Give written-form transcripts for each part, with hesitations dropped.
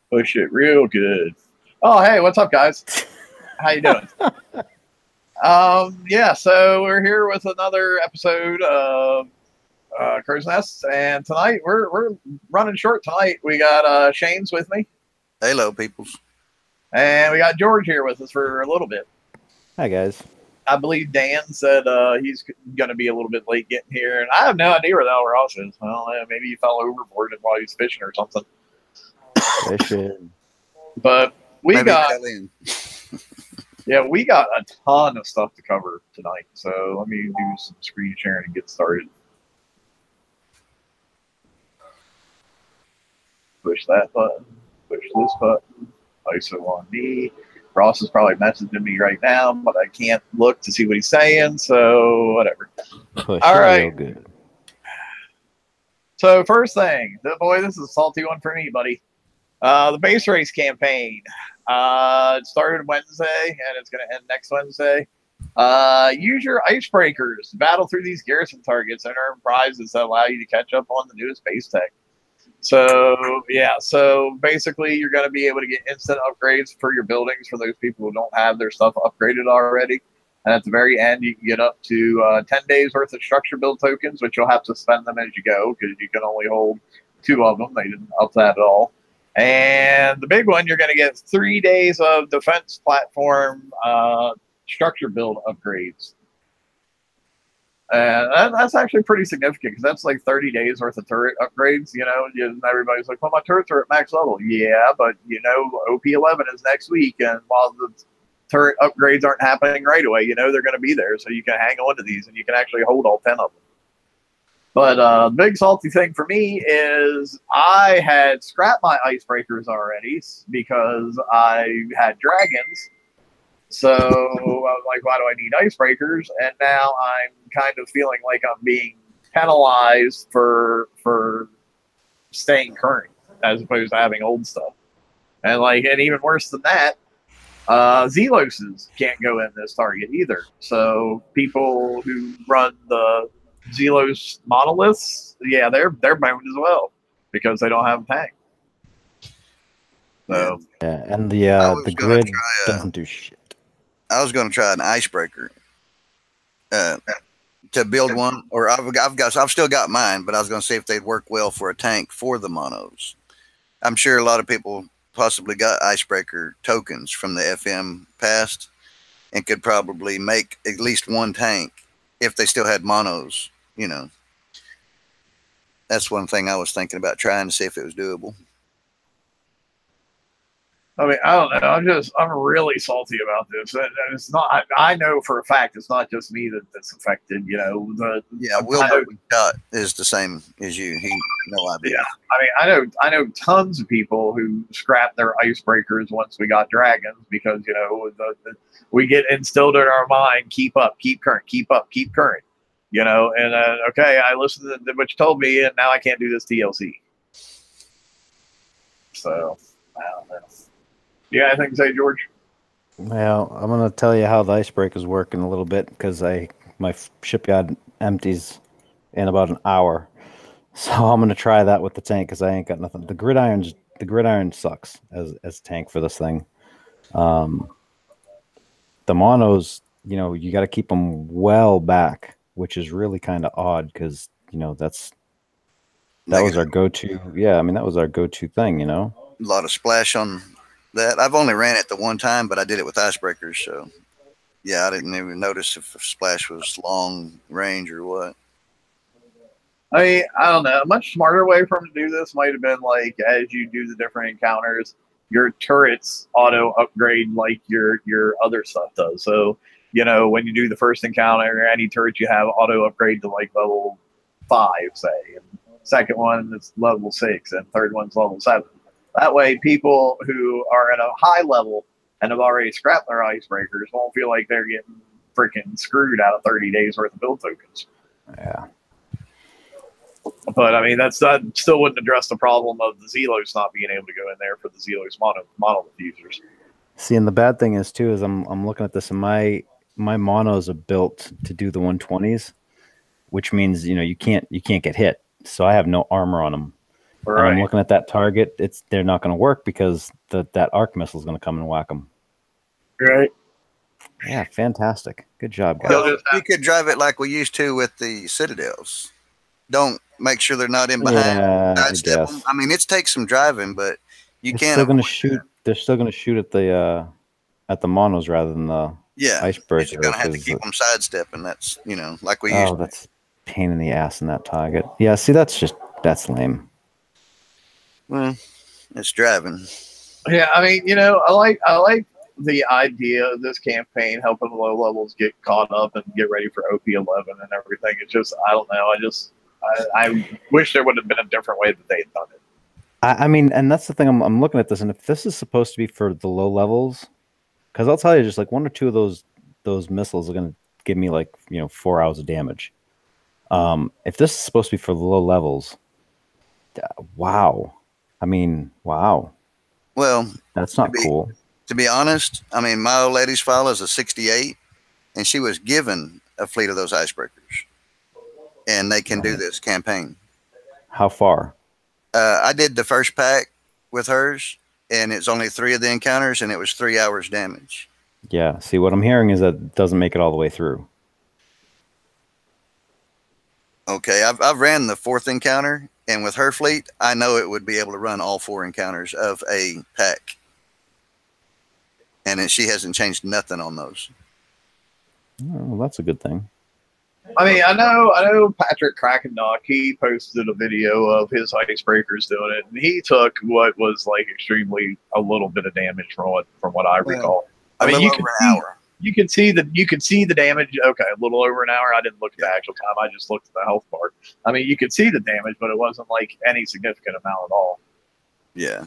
Push it real good. Oh, hey, what's up, guys? How you doing? Yeah, so we're here with another episode of Crow's Nest, and tonight we're running short tonight. We got Shane's with me, Hello, peoples. and we got George here with us for a little bit. Hi, guys. I believe Dan said he's going to be a little bit late getting here, and I have no idea where the hell Ross is. I don't know, maybe he fell overboard while he was fishing or something. Fishing. But we Maybe got fell in. yeah, we got a ton of stuff to cover tonight. So let me do some screen sharing and get started. Push that button. Push this button. ISO on me. Ross is probably messaging me right now, but I can't look to see what he's saying. So whatever. Push All it right. real good. So first thing, boy, this is a salty one for me, buddy. The base race campaign. It started Wednesday and it's going to end next Wednesday. Use your icebreakers to battle through these garrison targets and earn prizes that allow you to catch up on the newest base tech. So yeah, so basically you're going to be able to get instant upgrades for your buildings for those people who don't have their stuff upgraded already. And at the very end, you can get up to 10 days worth of structure build tokens, which you'll have to spend them as you go because you can only hold 2 of them. They didn't up that at all. And the big one, you're going to get 3 days of defense platform structure build upgrades. And that's actually pretty significant because that's like 30 days worth of turret upgrades. You know, everybody's like, well, my turrets are at max level. Yeah, but, you know, OP11 is next week. And while the turret upgrades aren't happening right away, you know, they're going to be there. So you can hang on to these and you can actually hold all 10 of them. But the big salty thing for me is I had scrapped my icebreakers already because I had dragons. So I was like, why do I need icebreakers? And now I'm kind of feeling like I'm being penalized for staying current as opposed to having old stuff. And even worse than that, Zeloses can't go in this target either. So people who run the Zelos monoliths, yeah, they're boned as well because they don't have a tank. So yeah, and the grid doesn't do shit. I was going to try an icebreaker to build one, or I've still got mine, but I was going to see if they'd work well for a tank for the monos. I'm sure a lot of people possibly got icebreaker tokens from the FM past and could probably make at least one tank if they still had monos. You know, that's one thing I was thinking about trying to see if it was doable. I mean, I don't know. I'm really salty about this. And it's not, I know for a fact it's not just me that's affected, you know. Wilbur Scott is the same as you. He no idea. Yeah. I mean, I know tons of people who scrapped their icebreakers once we got dragons because, you know, we get instilled in our mind, keep up, keep current, keep up, keep current. You know, and okay, I listened to what you told me, and now I can't do this TLC. So, I don't know. Yeah, I think so, George. Well, I'm gonna tell you how the icebreakers work in a little bit because my shipyard empties in about an hour, so I'm gonna try that with the tank because I ain't got nothing. The gridiron sucks as tank for this thing. The monos, you know, you got to keep them well back, which is really kind of odd because, you know, that was our go-to. Yeah, I mean, that was our go-to thing, you know. A lot of splash on that. I've only ran it the one time, but I did it with icebreakers. So, yeah, I didn't even notice if splash was long range or what. I mean, I don't know. A much smarter way for him to do this might have been like as you do the different encounters, your turrets auto upgrade like your other stuff does. So, you know, when you do the first encounter, any turret you have auto upgrade to like level 5, say, and second one is level 6, and third one's level 7. That way, people who are at a high level and have already scrapped their icebreakers won't feel like they're getting freaking screwed out of 30 days worth of build tokens. Yeah. But I mean, that still wouldn't address the problem of the Zelos not being able to go in there for the Zelos monolith users. See, and the bad thing is too is I'm looking at this, and my monos are built to do the 120s, which means, you know, you can't get hit. So I have no armor on them, And I'm Right. looking at that target. They're not going to work because that arc missile is going to come and whack them. Right. Yeah, fantastic. Good job, guys. Well, you could drive it like we used to with the Citadels. Don't make sure they're not in behind. Yeah, I Sidestep guess. them. I mean, it takes some driving, but you It's can't. still going to avoid shoot. that. They're still going to shoot at the monos rather than the Yeah, icebreaker. you're gonna have to Which keep is, them sidestepping. That's like we used. that's a pain in the ass in that target. Yeah, see, that's lame. Well, it's driving. Yeah, I mean, I like the idea of this campaign helping low levels get caught up and get ready for OP11 and everything. It's just, I don't know. I wish there would have been a different way that they had done it. I mean, and that's the thing. I'm looking at this, and if this is supposed to be for the low levels, because I'll tell you, just like one or two of those missiles are going to give me 4 hours of damage. If this is supposed to be for the low levels, wow. I mean, wow. Well, That's not cool. To be honest, I mean, my old lady's file is a 68, and she was given a fleet of those icebreakers, and they can do this campaign. How far? I did the first pack with hers, and it's only 3 of the encounters, and it was 3 hours damage. Yeah. See, what I'm hearing is that it doesn't make it all the way through. Okay, I've ran the 4th encounter, and with her fleet, I know it would be able to run all 4 encounters of a pack. And she hasn't changed nothing on those. Oh, well, that's a good thing. I mean, I know Patrick Krakendock, he posted a video of his icebreakers doing it, and he took what was extremely a little bit of damage from what I recall. I mean, you can see the damage. Okay, a little over an hour. I didn't look at the actual time. I just looked at the health part. I mean, you could see the damage, but it wasn't any significant amount at all. Yeah.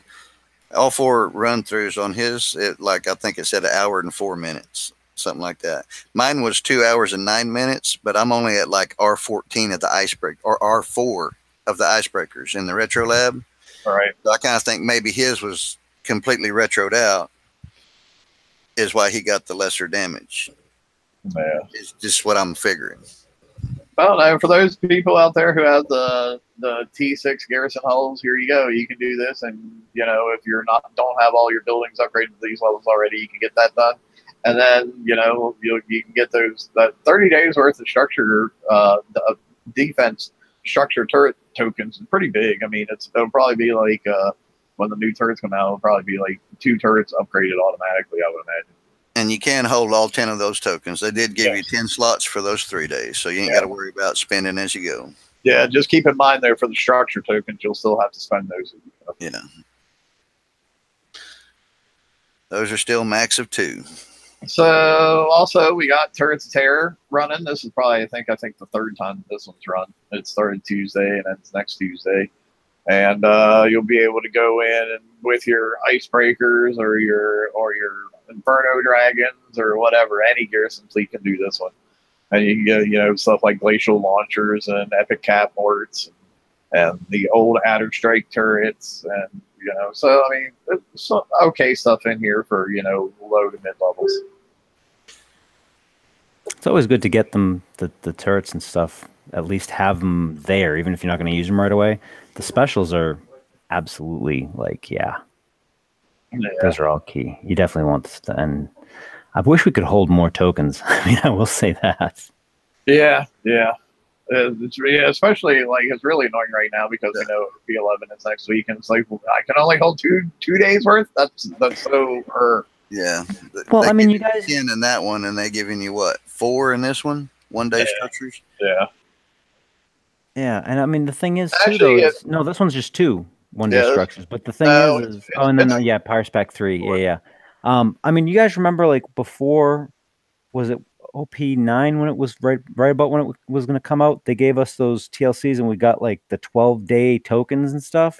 All 4 run throughs on his, I think it said 1 hour and 4 minutes, something like that. Mine was 2 hours and 9 minutes, but I'm only at R14 of the icebreaker, or R4 of the icebreakers in the retro lab. All right. So I kind of think maybe his was completely retroed out, is why he got the lesser damage. Yeah. It's just what I'm figuring. I don't know. For those people out there who have the T6 garrison hulls, here you go. You can do this, and if you're don't have all your buildings upgraded to these levels already, you can get that done. And then you can get that 30 days worth of structure, defense structure turret tokens is pretty big. I mean, it'll probably be when the new turrets come out, it'll probably be 2 turrets upgraded automatically, I would imagine. And you can hold all 10 of those tokens. They did give you 10 slots for those 3 days, so you ain't got to worry about spending as you go. Yeah, just keep in mind there for the structure tokens, you'll still have to spend those. Yeah. Those are still max of 2. So also we got Turrets of Terror running. This is probably I think the 3rd time this one's run. It started Tuesday and it's next Tuesday. And you'll be able to go in and with your icebreakers or your Inferno Dragons or whatever, any garrison fleet can do this one. And you can get, stuff like Glacial Launchers and Epic Cap Morts and the old Adder Strike turrets. And, so, I mean, there's some okay stuff in here for, low to mid levels. It's always good to get them, the turrets and stuff, at least have them there, even if you're not going to use them right away. The specials are absolutely those are all key. You definitely want this, and I wish we could hold more tokens. I mean, I will say that. Yeah. Especially it's really annoying right now because B11 is next week, and it's I can only hold two days worth. That's so. Yeah. Well, I mean, you guys 10 in that one, and they giving you what 4 in this one? 1 day structures. Yeah. Yeah, and I mean the thing is too, no, this one's just 2 1-day structures. But the thing is and then Power Spec 3. Yeah. I mean, you guys remember before, was it OP9 when it was right about when it was going to come out? They gave us those TLCs and we got the 12-day tokens and stuff.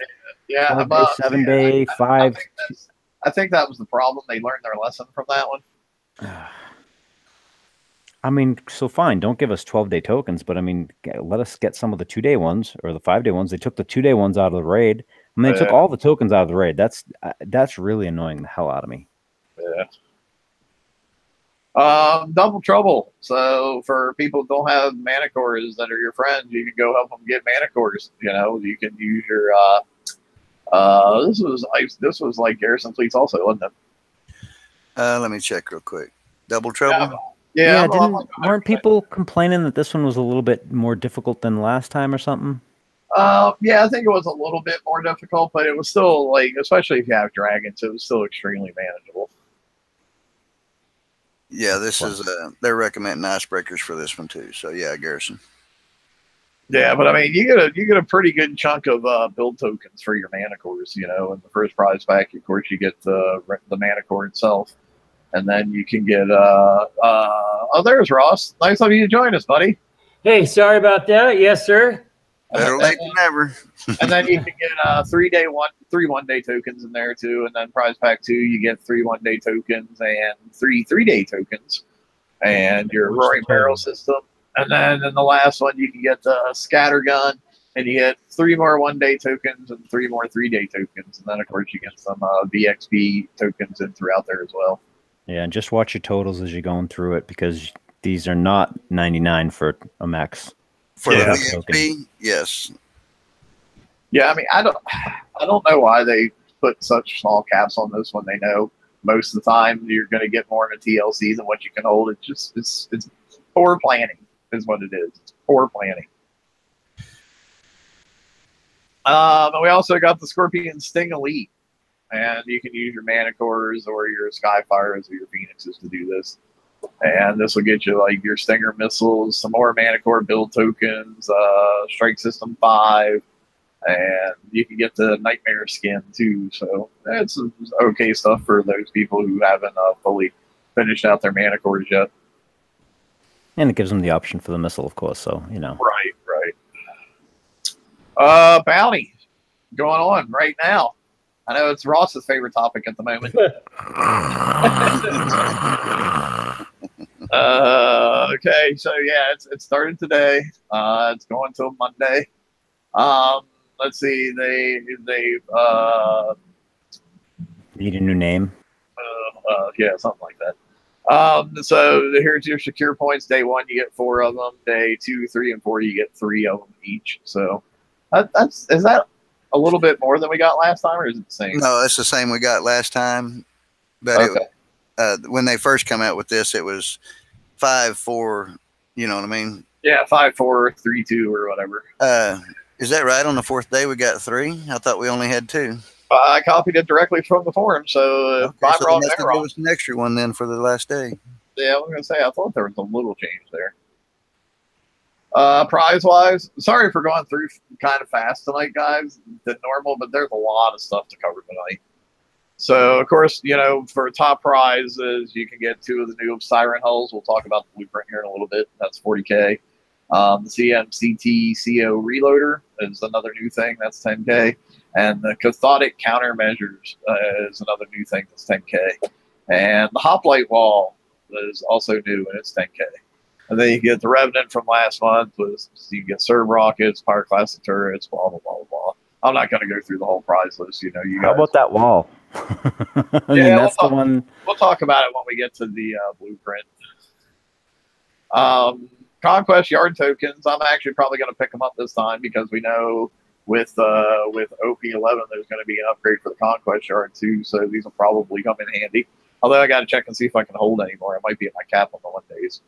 Yeah, 12-day, 7-day, 5. I think that was the problem. They learned their lesson from that one. I mean, so fine, don't give us 12-day tokens, but I mean, let us get some of the 2-day ones or the 5-day ones. They took the 2-day ones out of the raid. I mean, they took all the tokens out of the raid. That's really annoying the hell out of me. Yeah. Double trouble. So for people who don't have mana cores that are your friends, you can go help them get mana cores. You can use your This was like Garrison Fleets also, wasn't it? Let me check real quick. Double Trouble? Yeah, weren't people complaining that this one was a little bit more difficult than last time or something? Yeah, I think it was a little bit more difficult, but it was still like, especially if you have dragons, it was still extremely manageable. Yeah, this is they're recommending icebreakers for this one too. So yeah, Garrison. Yeah, but I mean, you get a pretty good chunk of build tokens for your mana cores. You know, in the first prize pack, of course, you get the mana core itself, and then you can get oh, there's Ross. Nice of you to join us, buddy. Hey, sorry about that. Yes, sir. Better late than never. And then you can get three 1-day tokens in there too, and then prize pack 2, you get 3 1-day tokens and 3 3-day tokens, and your Roaring Barrel system. And then in the last one, you can get the scatter gun, and you get 3 more 1-day tokens and 3 more 3-day tokens. And then, of course, you get some VXP tokens in throughout there as well. Yeah, and just watch your totals as you're going through it, because these are not 99 for a max. For the VXP, yes. Yeah, I mean, I don't know why they put such small caps on this when they know most of the time you're going to get more in a TLC than what you can hold. It's poor planning. Is what it is. It's poor planning. And we also got the Scorpion Sting Elite, and you can use your mana cores or your Skyfires or your Phoenixes to do this. And this will get you like your Stinger missiles, some more mana core build tokens, Strike System 5, and you can get the Nightmare skin too. So that's okay stuff for those people who haven't fully finished out their mana cores yet. And it gives them the option for the missile, of course. So, you know. Right. Bounty going on right now. I know it's Ross's favorite topic at the moment. Okay, so yeah, it started today. It's going till Monday. Let's see, they need a new name. Yeah, something like that. So here's your secure points. Day 1, you get 4 of them. Day 2, 3, and 4, you get 3 of them each. So is that a little bit more than we got last time, or is it the same? No, it's the same we got last time. But okay. When they first come out with this, it was 5, 4. You know what I mean? Yeah, 5, 4, 3, 2, or whatever. Is that right? On the 4th day, we got 3. I thought we only had 2. I copied it directly from the forum, so if I'm wrong, there was an extra one then for the last day. Yeah, I was gonna say I thought there was a little change there. Prize wise, sorry for going through kind of fast tonight, guys, than normal, but there's a lot of stuff to cover tonight. So of course, you know, for top prizes, you can get 2 of the new Siren hulls. We'll talk about the blueprint here in a little bit. That's 40K. The CMCT CO reloader is another new thing. That's 10K. And the cathodic countermeasures is another new thing that's 10K. And the hoplite wall is also new, and it's 10K. And then you get the Revenant from last month. You get Serb rockets, Pyroclastic turrets, blah, blah, blah, blah. I'm not going to go through the whole prize list. You know, you guys. How about that wall? I mean, that's the one. We'll talk about it when we get to the blueprint. Conquest yard tokens. I'm actually probably going to pick them up this time because we know with OP11 there's going to be an upgrade for the Conquest yard too. So these will probably come in handy. Although I got to check and see if I can hold any more. I might be at my cap on the 1 days.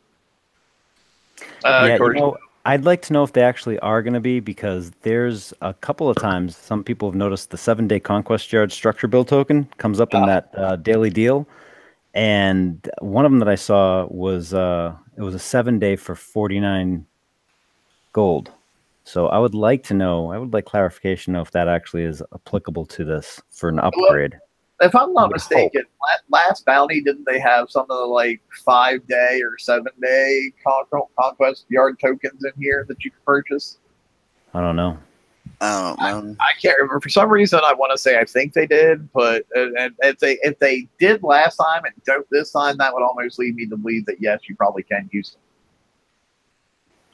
Yeah, you know, I'd like to know if they actually are going to be, because there's a couple of times some people have noticed the 7-day Conquest Yard structure build token comes up in that daily deal. And one of them that I saw was it was a 7-day for 49 gold. So I would like to know, I would like clarification if that actually is applicable to this for an upgrade. Well, if I'm not mistaken, last bounty, didn't they have some of the like 5-day or 7-day Conquest Yard tokens in here that you could purchase? I don't know. I don't know. I can't remember. For some reason, I want to say I think they did, but and if they did last time and don't this time, that would almost lead me to believe that yes, you probably can use them.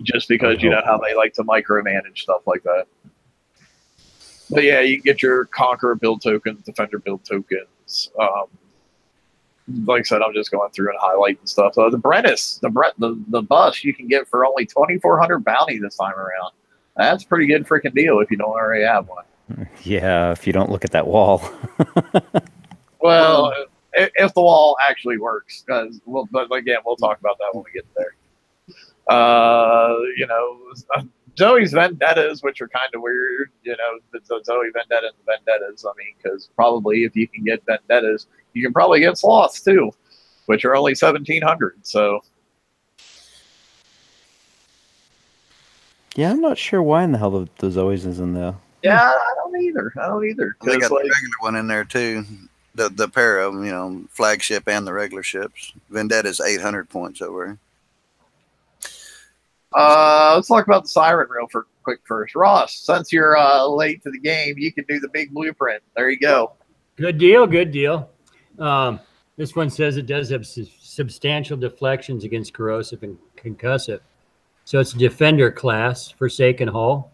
Just because you know how they like to micromanage stuff like that. But yeah, you can get your Conqueror build tokens, Defender build tokens. Like I said, I'm just going through and highlighting stuff. The Brennus, the bus you can get for only 2,400 bounty this time around. That's a pretty good freaking deal if you don't already have one. Yeah, if you don't look at that wall. Well, if the wall actually works, because but again, we'll talk about that when we get there. You know, Zoe's vendettas, which are kind of weird. You know, the Zoe vendetta and the vendettas. I mean, because probably if you can get vendettas, you can probably get sloths too, which are only 1,700. So. Yeah, I'm not sure why in the hell the Zoes is in there. Yeah, I don't either. They got the regular one in there too. The pair of them, you know, flagship and the regular ships. Vendetta's 800 points over. Let's talk about the Siren real quick first. Ross, since you're late to the game, you can do the big blueprint. There you go. Good deal. Good deal. This one says it does have substantial deflections against corrosive and concussive. So it's a defender class, Forsaken hull.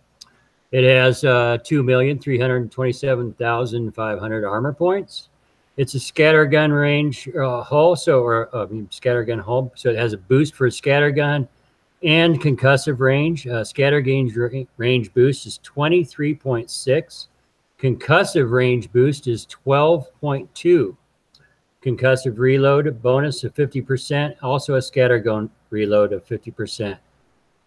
It has 2,327,500 armor points. It's a scattergun range hull, scattergun hull. So it has a boost for a scattergun and concussive range. Scattergun range boost is 23.6. Concussive range boost is 12.2. Concussive reload bonus of 50%. Also a scattergun reload of 50%.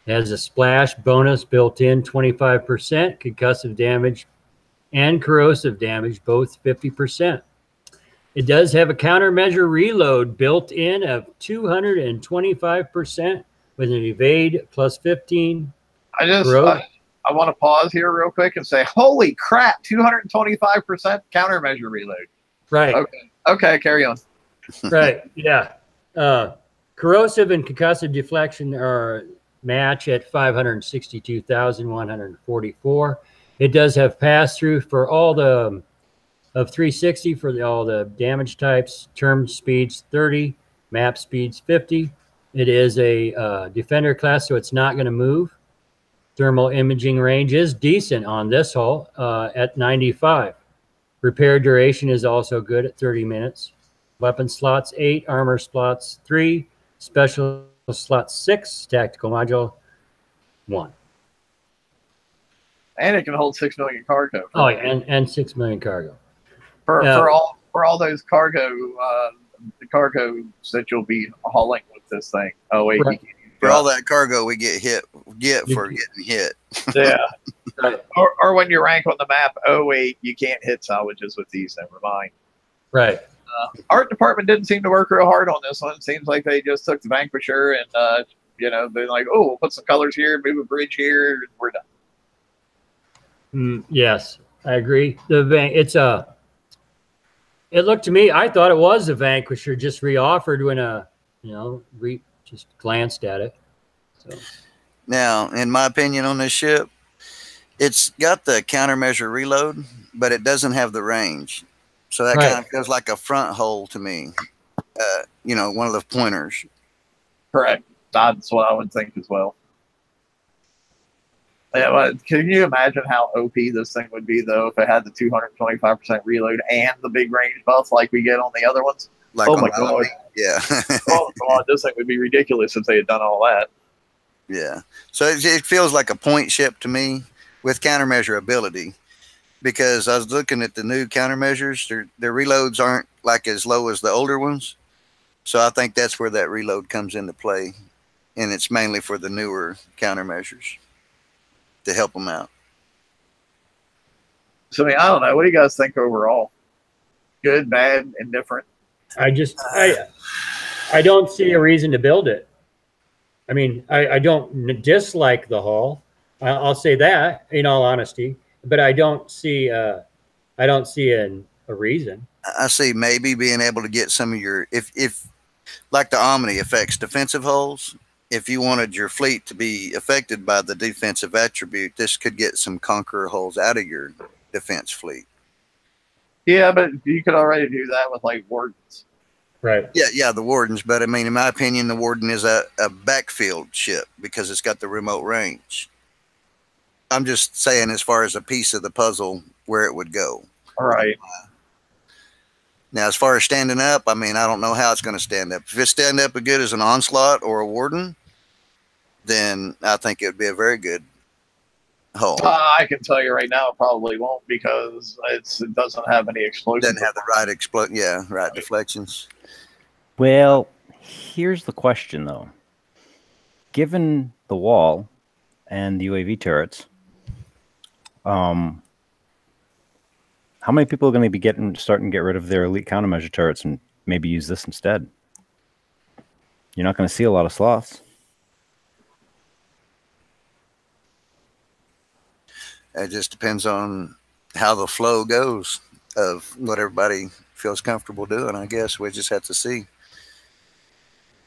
It has a splash bonus built in, 25%. Concussive damage and corrosive damage, both 50%. It does have a countermeasure reload built in of 225% with an evade plus 15. I want to pause here real quick and say, holy crap, 225% countermeasure reload. Right. Okay, carry on. Right, yeah. Corrosive and concussive deflection are match at 562,144. It does have pass-through for all the of 360 for all the damage types, term speeds 30, map speeds 50. It is a defender class, so it's not going to move. Thermal imaging range is decent on this hull at 95. Repair duration is also good at 30 minutes. Weapon slots 8, armor slots 3, special slots 6, tactical module 1. And it can hold 6 million cargo. Oh, yeah, and 6 million cargo. For all those cargo the cargoes that you'll be hauling with this thing. Oh wait, right. For all that cargo we get for getting hit. Yeah. Right. Or when you rank on the map, oh wait, you can't hit salvages with these. Never mind. Right. Art department didn't seem to work real hard on this one. It seems like they just took the Vanquisher and they're like, oh, we'll put some colors here, move a bridge here, and we're done. Yes, I agree. It looked to me, I thought it was a Vanquisher just reoffered when just glanced at it. So now, in my opinion on this ship, it's got the countermeasure reload, but it doesn't have the range. So that kind of feels like a front hole to me. One of the pointers. Correct. That's what I would think as well. Yeah, but can you imagine how OP this thing would be, though, if it had the 225% reload and the big range buff like we get on the other ones? Like, oh, my God. Yeah. Oh, God, this thing would be ridiculous if they had done all that. Yeah. So it feels like a point ship to me with countermeasure ability, because I was looking at the new countermeasures. Their reloads aren't like as low as the older ones. So I think that's where that reload comes into play. And it's mainly for the newer countermeasures to help them out. So, I don't know. What do you guys think overall? Good, bad, indifferent? I don't see a reason to build it. I mean, I don't dislike the hull. I'll say that in all honesty, but I don't see a reason. I see maybe being able to get some of your, if like the Omni affects defensive hulls, if you wanted your fleet to be affected by the defensive attribute, this could get some Conqueror hulls out of your defense fleet. Yeah, but you could already do that with like Wardens. Right. Yeah, the Wardens. But I mean, in my opinion, the Warden is a backfield ship because it's got the remote range. I'm just saying as far as a piece of the puzzle where it would go. All right. Now, as far as standing up, I mean, I don't know how it's going to stand up. If it stand up as good as an Onslaught or a Warden, then I think it would be a very good hull. I can tell you right now, it probably won't because it doesn't have any explosives. Doesn't have the right deflections. Well, here's the question though. Given the wall and the UAV turrets, how many people are going to be starting to get rid of their elite countermeasure turrets and maybe use this instead? You're not going to see a lot of sloths. It just depends on how the flow goes of what everybody feels comfortable doing. I guess we just have to see.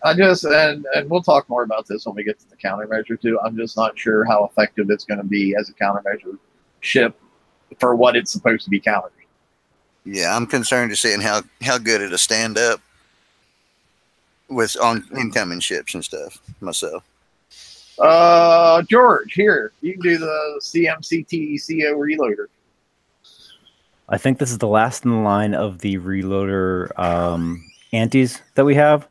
And we'll talk more about this when we get to the countermeasure too. I'm just not sure how effective it's going to be as a countermeasure ship for what it's supposed to be countering. Yeah, I'm concerned to seeing how good it'll stand up on incoming ships and stuff myself. George, here, you can do the CMCTECO reloader. I think this is the last in the line of the reloader antis that we have,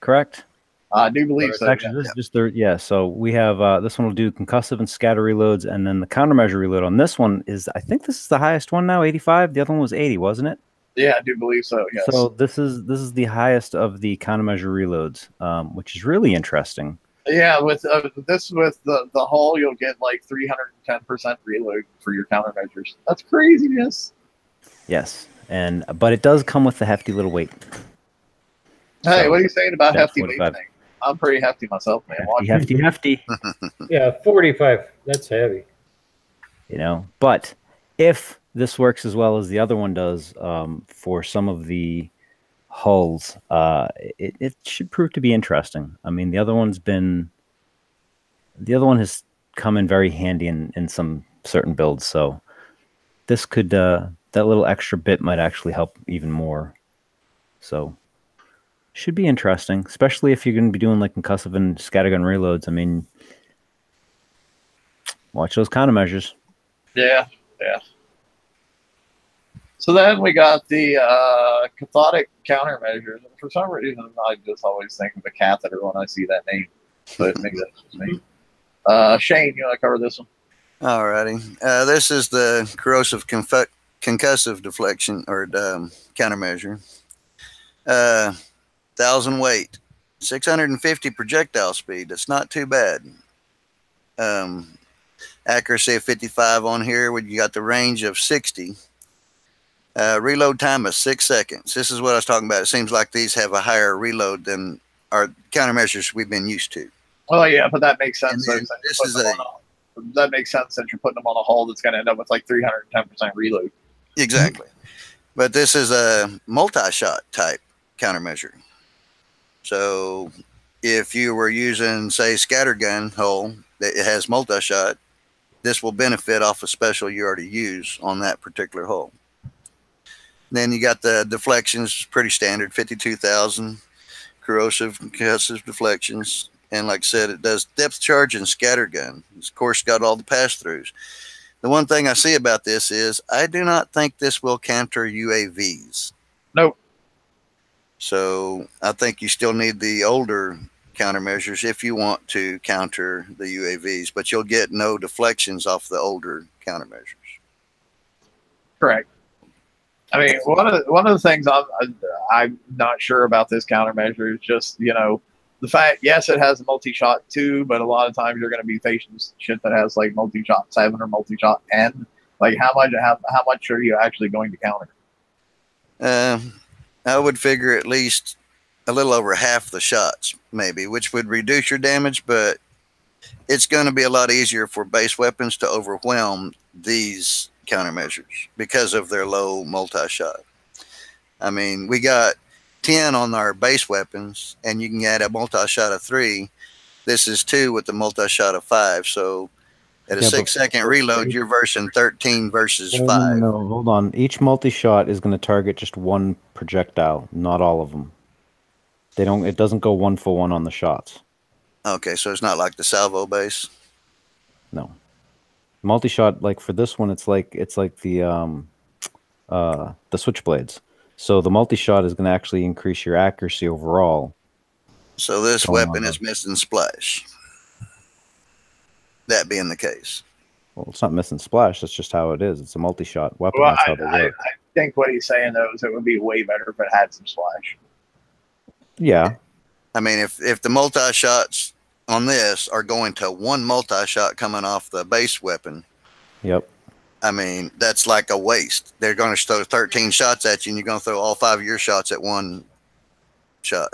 correct? I do believe so. Actually, this is just the, yeah. So we have this one will do concussive and scatter reloads, and then the countermeasure reload on this one is, I think this is the highest one now, 85. The other one was 80, wasn't it? Yeah, I do believe so. Yes. So this is the highest of the countermeasure reloads, which is really interesting. Yeah, with the hull, you'll get like 310% reload for your countermeasures. That's craziness. Yes, but it does come with a hefty little weight. Hey, So, what are you saying about yeah, hefty weight 45. thing? I'm pretty hefty myself, man. Hefty. Yeah, 45. That's heavy. You know, but if this works as well as the other one does for some of the hulls, it should prove to be interesting. I mean, the other one has come in very handy in some certain builds, so this could that little extra bit might actually help even more. So should be interesting, especially if you're going to be doing like concussive and scattergun reloads. I mean, watch those countermeasures. Yeah. So then we got the cathodic countermeasures. And for some reason, I just always think of a catheter when I see that name. But maybe that's just me. Shane, you want to cover this one? Alrighty. This is the corrosive concussive deflection or countermeasure. 1,000 weight, 650 projectile speed. That's not too bad. Accuracy of 55 on here. When you got the range of 60. Reload time is 6 seconds. This is what I was talking about. It seems like these have a higher reload than our countermeasures we've been used to. Oh yeah, but that makes sense. That makes sense since you're putting them on a hull that's going to end up with like 310% reload. Exactly. But this is a multi-shot type countermeasure. So if you were using, say, scattergun hull that it has multi-shot, this will benefit off a special you already use on that particular hull. Then you got the deflections, pretty standard, 52,000 corrosive concussive deflections. And like I said, it does depth charge and scattergun. It's, of course, got all the pass-throughs. The one thing I see about this is I do not think this will counter UAVs. Nope. So I think you still need the older countermeasures if you want to counter the UAVs, but you'll get no deflections off the older countermeasures. Correct. I mean, one of the things I'm not sure about this countermeasure is just, you know, the fact, yes, it has a multi-shot too, but a lot of times you're going to be facing shit that has like multi-shot 7 or multi-shot 10. Like how much are you actually going to counter? I would figure at least a little over half the shots, maybe, which would reduce your damage, but it's going to be a lot easier for base weapons to overwhelm these countermeasures because of their low multi-shot. I mean, we got 10 on our base weapons, and you can add a multi-shot of 3. This is 2 with the multi-shot of 5. So at a 6-second reload, you're versing 13 versus 5. No, hold on. Each multi-shot is going to target just one projectile, not all of them. It doesn't go 1-for-1 on the shots. Okay, so it's not like the salvo base. No. Multi-shot, like for this one, it's like the switchblades. So the multi-shot is going to actually increase your accuracy overall. So this weapon is missing splash. That being the case. Well, it's not missing splash. That's just how it is. It's a multi-shot weapon. Well, That's how they work. I think what he's saying though is it would be way better if it had some splash. Yeah. I mean, if the multi-shots on this are going to one multi-shot coming off the base weapon, Yep. I mean, that's like a waste. They're going to throw 13 shots at you, and you're going to throw all 5 of your shots at one shot.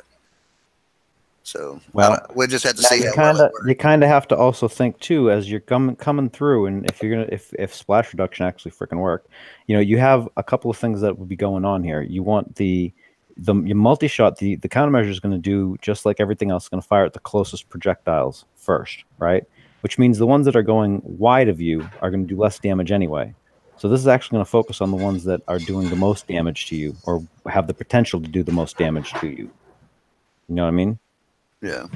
So, Well, we'll just have to see you how kind well of it works. you kind of have to also think too as you're coming through, and if you're gonna if splash reduction actually freaking work, you have a couple of things that would be going on here. You want your multi-shot, the countermeasure is going to do just like everything else, going to fire at the closest projectiles first, right? Which means the ones that are going wide of you are going to do less damage anyway. So this is actually going to focus on the ones that are doing the most damage to you, or have the potential to do the most damage to you. You know what I mean? Yeah.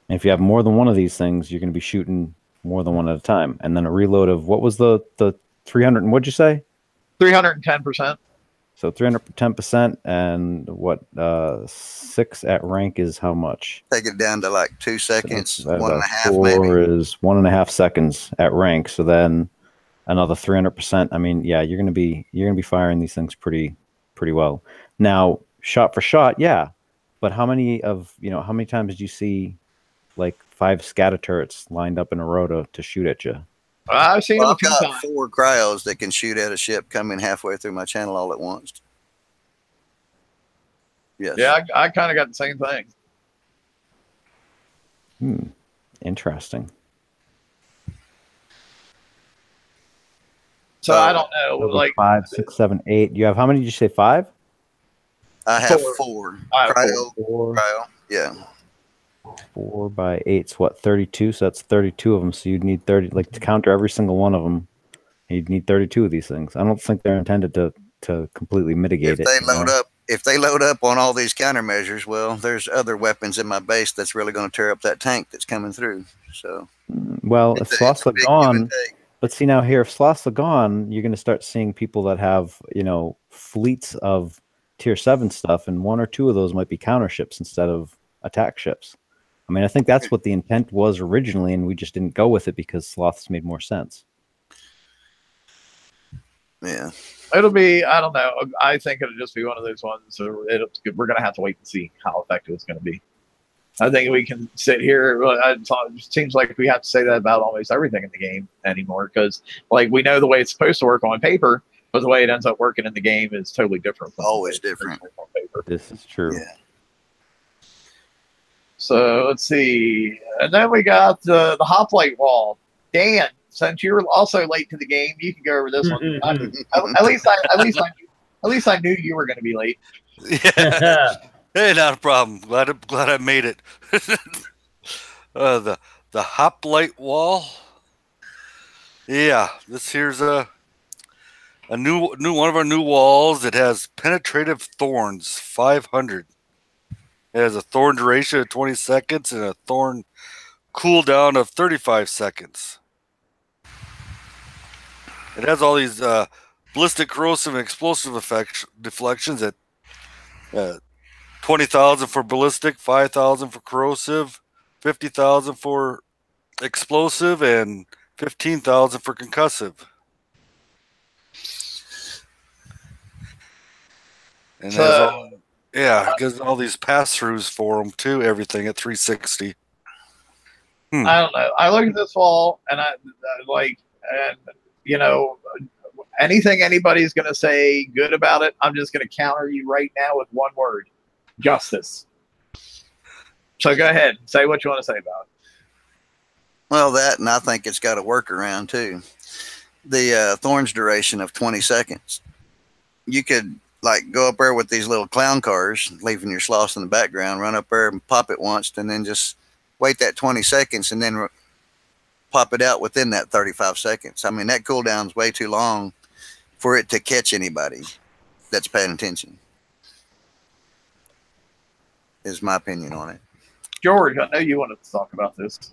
And if you have more than one of these things, you're going to be shooting more than one at a time. And then a reload of, what was the 300, and what'd you say? 310%. So 310%, and what, 6 at rank is how much? Take it down to like 2 seconds, So 1.5 4 maybe. is 1.5 seconds at rank. So then another 300%. I mean, yeah, you're going to be firing these things pretty well. Now, shot for shot, yeah. But how many times did you see like 5 scatter turrets lined up in a row to shoot at you? I've seen Well, them I've a few got times. 4 cryos that can shoot at a ship coming halfway through my channel all at once. Yes. Yeah, I kind of got the same thing. Interesting. So I don't know. So Like 5, 6, 7, 8. You have how many did you say? 5? I have 4. 4. I have Cryo. 4. Cryo. Yeah. 4 by 8's what? 32. So that's 32 of them. So you'd need 30, like, to counter every single one of them. You'd need 32 of these things. I don't think they're intended to completely mitigate it. If they load up on all these countermeasures, well, there's other weapons in my base that's really going to tear up that tank that's coming through. So, well, if sloths are give gone, and take. but see now here, if sloths are gone, you're going to start seeing people that have fleets of tier 7 stuff, and 1 or 2 of those might be counter ships instead of attack ships. I mean, I think that's what the intent was originally, and we just didn't go with it because sloths made more sense. Yeah. it'll be, I don't know. I think it'll just be one of those ones. So we're going to have to wait and see how effective it's going to be. I think we can sit here. It seems like we have to say that about almost everything in the game anymore, because like we know the way it's supposed to work on paper, but the way it ends up working in the game is totally different. Always different on paper. This is true. Yeah. So let's see, and then we got the hoplite wall. Dan, since you're also late to the game, you can go over this one. At least I knew you were going to be late. Yeah. Hey, not a problem. Glad I made it. The hoplite wall. Yeah, this here's a new one of our new walls. It has penetrative thorns 500. It has a thorn duration of 20 seconds and a thorn cooldown of 35 seconds. It has all these ballistic, corrosive, and explosive deflections at 20,000 for ballistic, 5,000 for corrosive, 50,000 for explosive, and 15,000 for concussive. And it gives all these pass-throughs for them too. Everything at 360. I don't know. I look at this wall and anything anybody's going to say good about it, I'm just going to counter you right now with one word: justice. So go ahead, say what you want to say about it. Well, that, and I think it's got a workaround too. The thorns duration of 20 seconds. You could like go up there with these little clown cars, leaving your sloths in the background, run up there and pop it once, and then just wait that 20 seconds and then pop it out within that 35 seconds. I mean, that cooldown's way too long for it to catch anybody that's paying attention, is my opinion on it. George, I know you wanted to talk about this.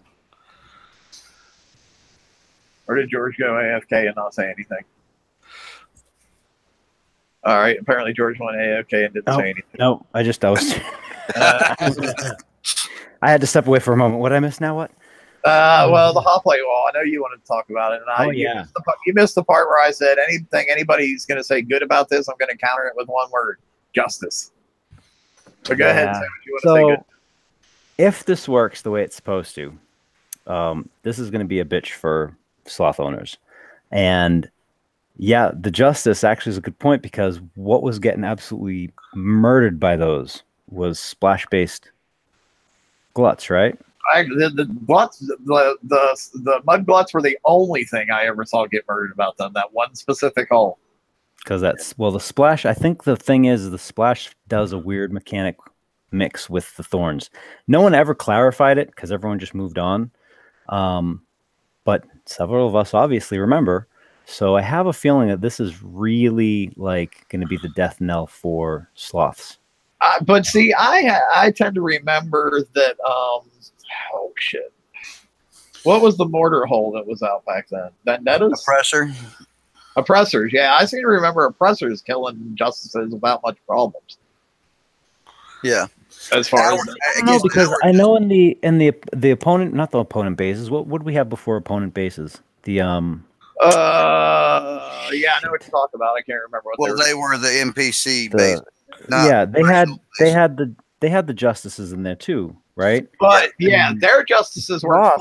Or did George go AFK and not say anything? All right. Apparently George went AFK and didn't say anything. No, I was. I had to step away for a moment. What did I miss now? What? Well, the hoplite wall. I know you wanted to talk about it, and you missed the part where I said anybody's going to say good about this, I'm going to counter it with one word: justice. So go ahead and say what you want to say. Good. If this works the way it's supposed to, this is going to be a bitch for sloth owners, and yeah, the justice actually is a good point, because what was getting absolutely murdered by those was splash-based gluts, right? The gluts, the mud gluts were the only thing I ever saw get murdered about them. That one specific hole. Because the splash. I think the thing is, the splash does a weird mechanic mix with the thorns. No one ever clarified it because everyone just moved on. But several of us obviously remember. So I have a feeling that this is really like going to be the death knell for sloths. But see, I tend to remember that. Oh shit! What was the mortar hole that was out back then? Vendettas? Oppressors. Yeah, I seem to remember oppressors killing justices without much problems. Yeah. As far as because I know in the opponent, not the opponent bases. What would we have before opponent bases? The yeah, I know what you're talking about. I can't remember what they were the NPC base. Yeah, they had the justices in there too, right? But yeah, their justices were.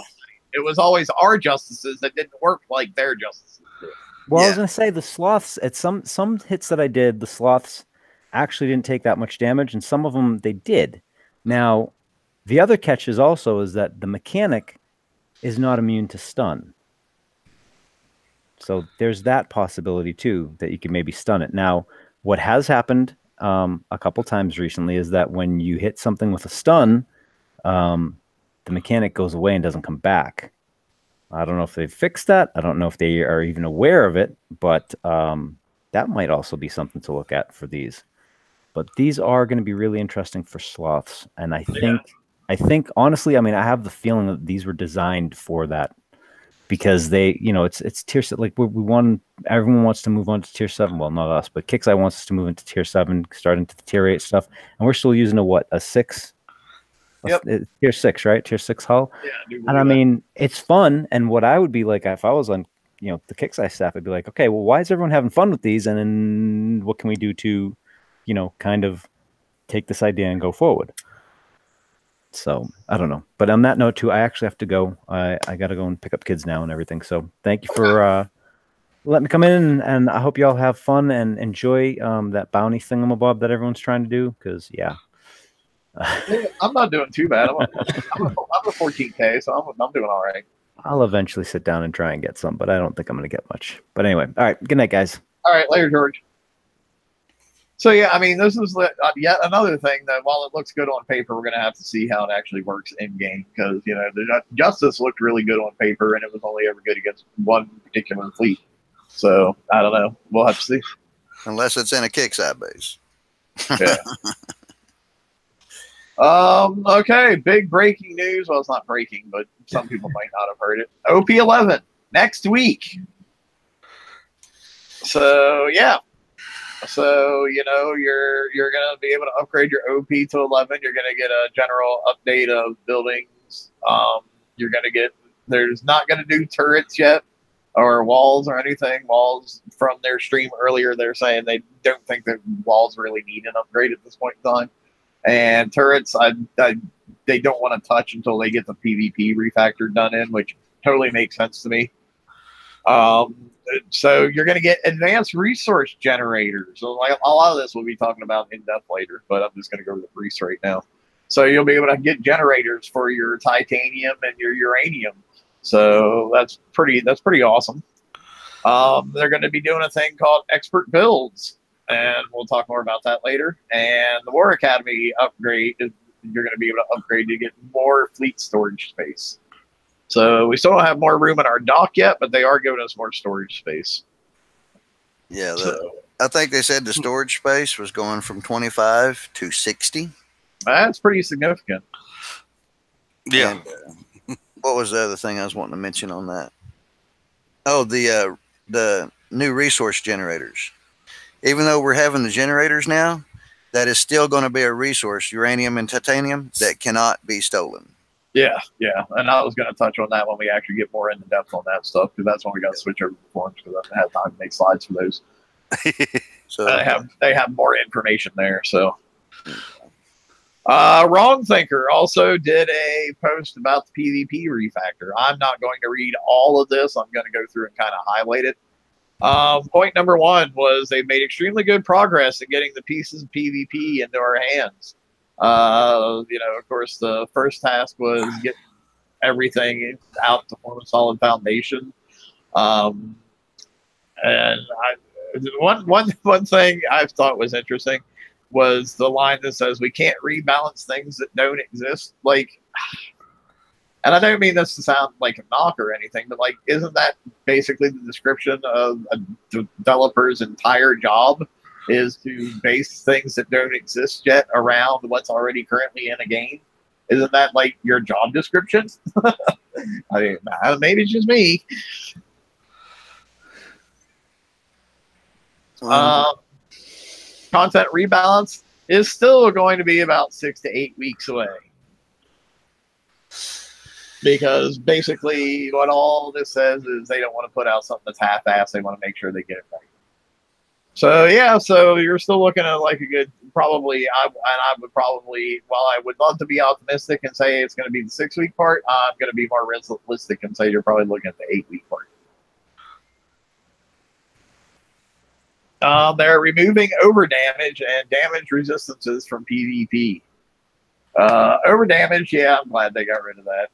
It was always our justices that didn't work like their justices did. Well, I was gonna say the sloths. At some hits that I did, the sloths actually didn't take that much damage, and some of them they did. Now, the other catch is that the mechanic is not immune to stun. So there's that possibility too, that you can maybe stun it. Now, what has happened a couple times recently is that when you hit something with a stun, the mechanic goes away and doesn't come back. I don't know if they've fixed that. I don't know if they are even aware of it, but that might also be something to look at for these. But these are going to be really interesting for sloths, and I think honestly, I mean, I have the feeling that these were designed for that, because they, it's tier 7. Like everyone wants to move on to tier 7. Well, not us, but Kixeye wants us to move into tier 7, start into the tier 8 stuff, and we're still using a 6. Yep. Tier 6, right? Tier 6 hull. Yeah, and I mean, it's fun. And what I would be like if I was on, the Kixeye staff, I'd be like, okay, well, why is everyone having fun with these? And then what can we do to, kind of take this idea and go forward? So I don't know. But on that note too, I actually have to go. I got to go and pick up kids now and everything. So thank you for letting me come in, and I hope you all have fun and enjoy that bounty thingamabob that everyone's trying to do. Because I'm not doing too bad. I'm a 14K, so I'm doing all right. I'll eventually sit down and try and get some, but I don't think I'm going to get much. But anyway, all right. Good night, guys. All right, later, George. So yeah, I mean, this is yet another thing that while it looks good on paper, we're going to have to see how it actually works in game, because the justice looked really good on paper, and it was only ever good against one particular fleet. So I don't know. We'll have to see. Unless it's in a Kixeye base. Yeah. Okay, big breaking news. Well, it's not breaking, but some people might not have heard it. OP11 next week. So yeah. So you're gonna be able to upgrade your OP to 11. You're gonna get a general update of buildings. You're gonna get. There's not gonna do turrets yet, or walls or anything. Walls from their stream earlier, they're saying they don't think that walls really need an upgrade at this point in time. And turrets, they don't want to touch until they get the PvP refactor done in, which totally makes sense to me. So you're going to get advanced resource generators. So like a lot of this we'll be talking about in depth later, but I'm just going to go to the briefs right now. So you'll be able to get generators for your titanium and your uranium. So that's pretty awesome. They're going to be doing a thing called expert builds, and we'll talk more about that later. And the War Academy upgrade is you're going to be able to upgrade to get more fleet storage space. So we still don't have more room in our dock yet, but they are giving us more storage space. Yeah, I think they said the storage space was going from 25 to 60. That's pretty significant. Yeah. And, what was the other thing I was wanting to mention on that? Oh, the new resource generators. Even though we're having the generators now, that is still going to be a resource, uranium and titanium, that cannot be stolen. Yeah, and I was going to touch on that when we actually get more into depth on that stuff, because that's when we got to switch over to forms, because I haven't had time to make slides for those. So They have more information there. So, Wrong Thinker also did a post about the PvP refactor. I'm not going to read all of this. I'm going to go through and kind of highlight it. Point number one was they made extremely good progress in getting the pieces of PvP into our hands. Of course, the first task was get everything out to form a solid foundation. One thing I thought was interesting was the line that says we can't rebalance things that don't exist. Like, and I don't mean this to sound like a knock or anything, but like, isn't that basically the description of a developer's entire job? Is to base things that don't exist yet around what's already currently in a game? Isn't that like your job description? I mean, maybe it's just me. Content rebalance is still going to be about 6 to 8 weeks away. Because basically what all this says is they don't want to put out something that's half-assed. They want to make sure they get it right. So yeah, so you're still looking at like a good, probably, I would probably, while I would love to be optimistic and say it's going to be the 6 week part, I'm going to be more realistic and say you're probably looking at the 8 week part. They're removing over damage and damage resistances from PvP. Over damage, yeah, I'm glad they got rid of that.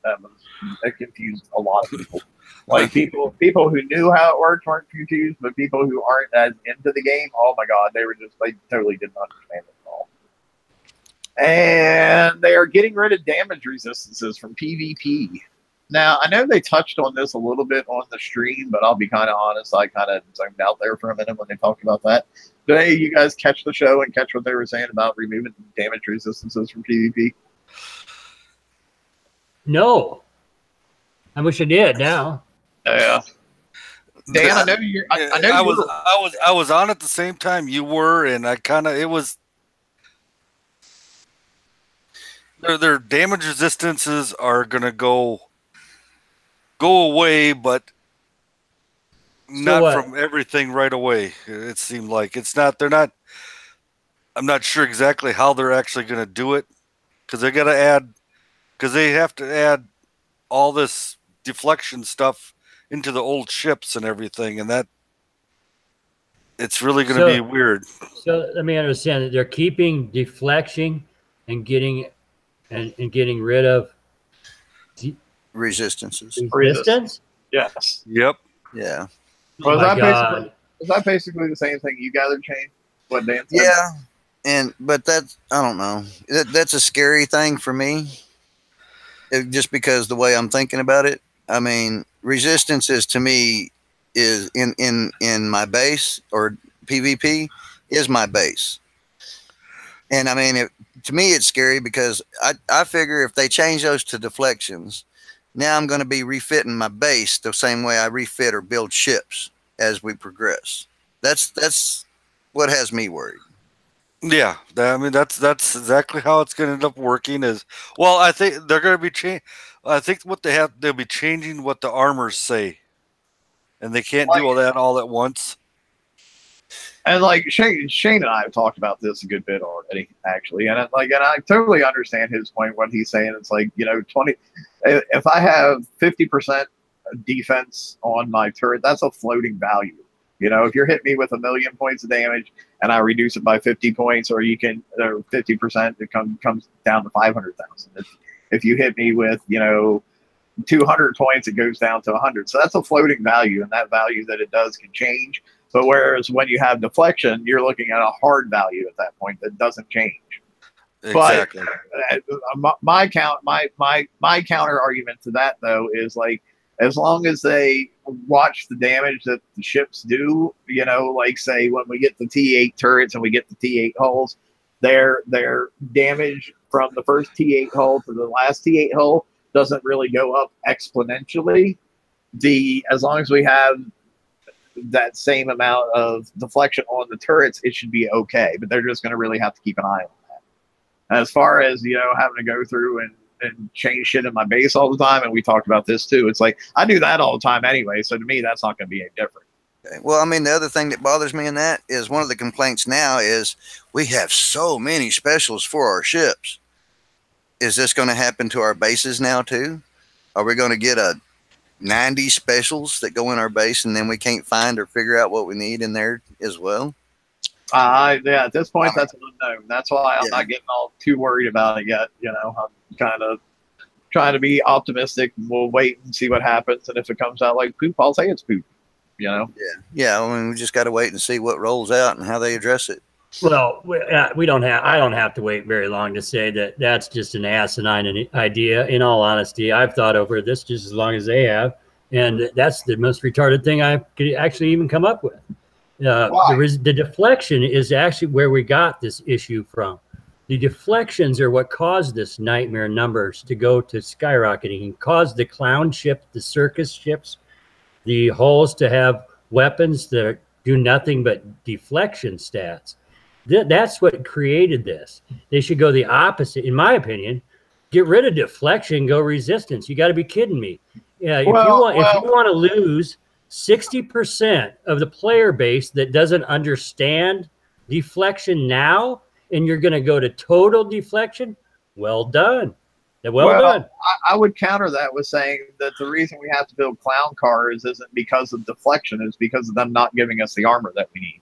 That confused a lot of people. Like people who knew how it worked weren't confused, but people who aren't as into the game, oh my god, they totally didn't understand it at all. And they are getting rid of damage resistances from PvP. Now, I know they touched on this a little bit on the stream, but I'll be kind of honest, I kind of zoned out there for a minute when they talked about that. Did any of you guys catch the show and catch what they were saying about removing damage resistances from PvP? No. I wish I did now. Yeah. Dan, I know you're. I was on at the same time you were, and it was their damage resistances are gonna go away, but not from everything right away. It seemed like they're not. I'm not sure exactly how they're actually gonna do it, because they have to add all this deflection stuff into the old ships and everything, and that it's really going to be weird. So let me understand that they're keeping deflection and getting rid of resistances. Resistance? Yes. Yep. Yeah. Well, is that basically the same thing you gathered, Shane? What Dan said? Yeah. But that's, I don't know. That's a scary thing for me. Just because the way I'm thinking about it. I mean, resistance is, to me, is in my base, or PvP is my base. And I mean, to me, it's scary because I figure if they change those to deflections, now I'm going to be refitting my base the same way I refit or build ships as we progress. That's what has me worried. Yeah, I mean that's exactly how it's going to end up working. I think they're going to be I think they'll be changing what the armors say, and they can't do all that all at once. And like Shane and I have talked about this a good bit already, actually, and I totally understand his point. What he's saying, it's like, 20. If I have 50% defense on my turret, that's a floating value. If you're hitting me with 1,000,000 points of damage and I reduce it by 50 points, or 50%, it comes down to 500,000. If you hit me with 200 points, it goes down to 100. So that's a floating value, and that value that it does can change. But whereas when you have deflection, you're looking at a hard value at that point that doesn't change. Exactly. But my counter argument to that, though, is like, as long as they watch the damage that the ships do, like say when we get the T8 turrets and we get the T8 hulls, their damage from the first T8 hull to the last T8 hull doesn't really go up exponentially. As long as we have that same amount of deflection on the turrets, it should be okay. But they're just going to really have to keep an eye on that. As far as having to go through and and change shit in my base all the time. And we talked about this too. It's like I do that all the time anyway. So to me, that's not going to be any different. Okay. Well, I mean, the other thing that bothers me in that is one of the complaints now is we have so many specials for our ships. Is this going to happen to our bases now too? Are we going to get 90 specials that go in our base and then we can't find or figure out what we need in there as well? Yeah, at this point, that's an unknown. That's why I'm not getting all too worried about it yet. You know, I'm kind of trying to be optimistic. We'll wait and see what happens. And if it comes out like poop, I'll say it's poop. You know? Yeah. I mean, we just got to wait and see what rolls out and how they address it. Well, we don't have. I don't have to wait very long to say that that's just an asinine idea. In all honesty, I've thought over this just as long as they have, and that's the most retarded thing I could actually even come up with. The deflection is actually where we got this issue from. The deflections are what caused this nightmare numbers to go to skyrocketing and caused the clown ship, the circus ships, the hulls to have weapons that do nothing but deflection stats. That's what created this. They should go the opposite, in my opinion. Get rid of deflection, go resistance. You got to be kidding me. Yeah, if you want to lose 60% of the player base that doesn't understand deflection now, and you're going to go to total deflection, well done. Well done. I would counter that with saying that the reason we have to build clown cars isn't because of deflection, it's because of them not giving us the armor that we need.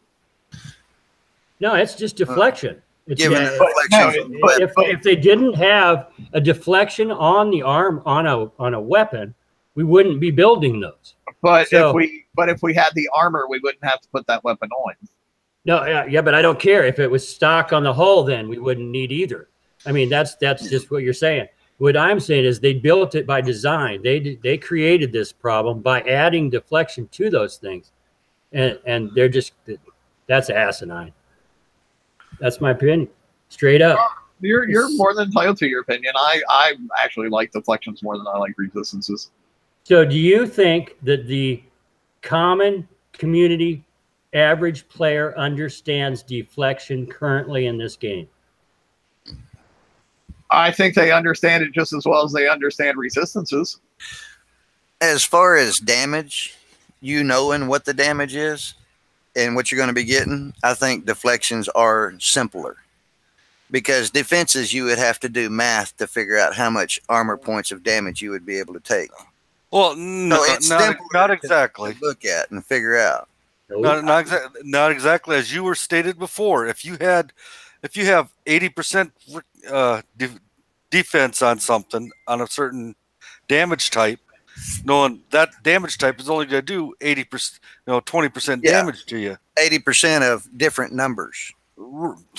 No, it's just deflection. If they didn't have a deflection on the arm on a weapon, we wouldn't be building those. But if we had the armor, we wouldn't have to put that weapon on. No, yeah, but I don't care if it was stock on the hull. Then we wouldn't need either. I mean, that's just what you're saying. What I'm saying is they built it by design. They created this problem by adding deflection to those things, and they're just that's asinine. That's my opinion, straight up. You're more than entitled to your opinion. I actually like deflections more than I like resistances. So do you think that the common community average player understands deflection currently in this game? I think they understand it just as well as they understand resistances. As far as damage, knowing what the damage is and what you're going to be getting, I think deflections are simpler. Because defenses, you would have to do math to figure out how much armor points of damage you would be able to take. Well, not exactly. To look at and figure out. Not exactly as you were stated before. If you have 80% defense on something on a certain damage type, knowing that damage type is only going to do 80%, 20% damage to you. 80% of different numbers.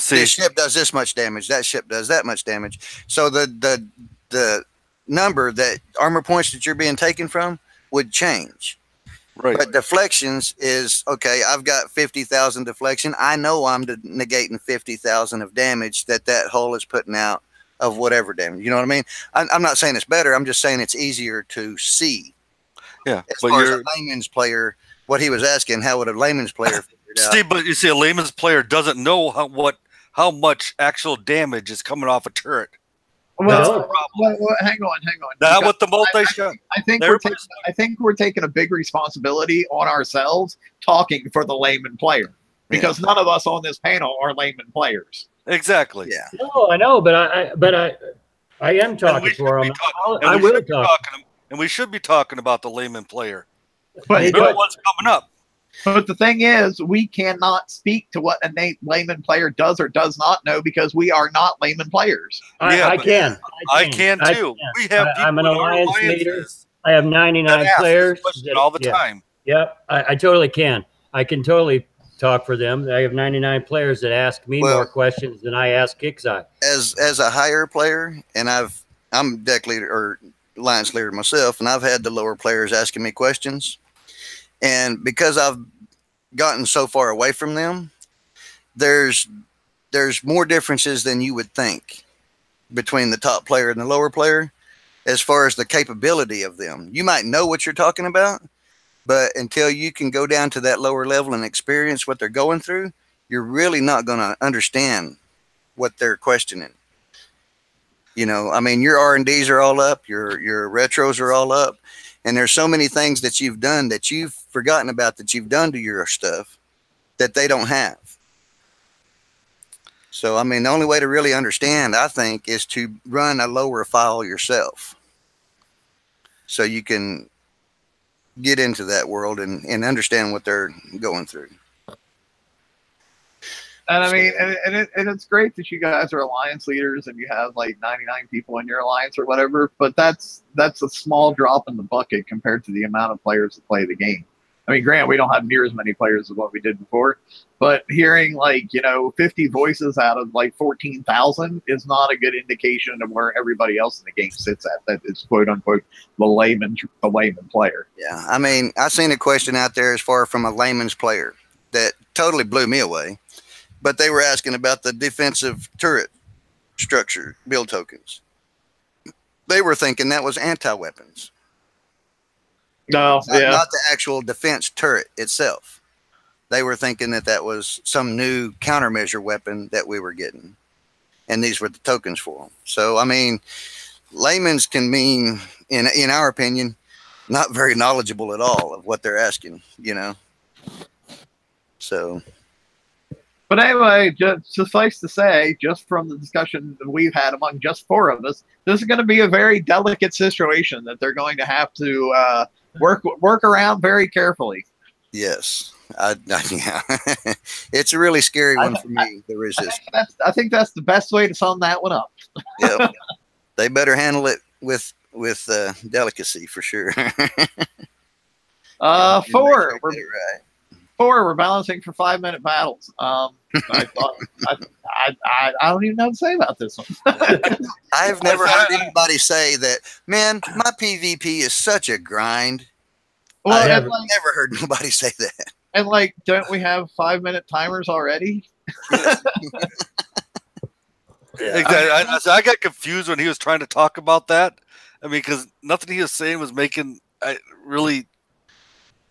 This ship does this much damage. That ship does that much damage. So the number that armor points that you're being taken from would change. Right. But deflections is, okay, I've got 50,000 deflection. I know I'm negating 50,000 of damage that hull is putting out of whatever damage. You know what I mean? I'm not saying it's better. I'm just saying it's easier to see. Yeah. As far as a layman's player, what he was asking, how would a layman's player figure it out? Steve, but you see, a layman's player doesn't know how much actual damage is coming off a turret. Well, hang on. Not with the multi-shot. I think we're taking a big responsibility on ourselves talking for the layman player, because none of us on this panel are layman players. Exactly. Yeah. No, I know, but I am talking for them. I will talk. And we should be talking about the layman player. But what's coming up? But the thing is, we cannot speak to what a layman player does or does not know because we are not layman players. I can too. We have people I'm an alliance leader. alliances I have 99 players all the time. Yep, I totally can. I can totally talk for them. I have 99 players that ask me more questions than I ask Kixeye. As a higher player, and I'm deck leader or alliance leader myself, and I've had the lower players asking me questions. And because I've gotten so far away from them, there's more differences than you would think between the top player and the lower player as far as the capability of them. You might know what you're talking about, but until you can go down to that lower level and experience what they're going through, you're really not going to understand what they're questioning. You know, I mean, your R&Ds are all up, your retros are all up, and there's so many things that you've done that you've forgotten about that you've done to your stuff that they don't have. So, I mean, the only way to really understand, I think, is to run a lower file yourself, so you can get into that world and understand what they're going through. And I mean, and it's great that you guys are alliance leaders and you have like 99 people in your alliance or whatever, but that's a small drop in the bucket compared to the amount of players that play the game. I mean, granted, we don't have near as many players as what we did before, but hearing like, 50 voices out of like 14,000 is not a good indication of where everybody else in the game sits at. That is quote unquote the layman player. Yeah, I mean, I seen a question out there as far from a layman's player that totally blew me away. But they were asking about the defensive turret structure build tokens. They were thinking that was anti-weapons. No, Not the actual defense turret itself. They were thinking that that was some new countermeasure weapon that we were getting. And these were the tokens for them. So, I mean, layman's can mean, in our opinion, not very knowledgeable at all of what they're asking, So... But anyway, just suffice to say, just from the discussion that we've had among just 4 of us, this is going to be a very delicate situation that they're going to have to work around very carefully. Yes, yeah. It's a really scary one for me. The resistance. I think that's the best way to sum that one up. Yep. They better handle it with delicacy for sure. 4. We're balancing for 5-minute battles. I don't even know what to say about this one. I've never heard anybody say that, man, my PvP is such a grind. Well, I've never heard nobody say that. And like, don't we have 5-minute timers already? Exactly. I got confused when he was trying to talk about that. I mean, because nothing he was saying was making really...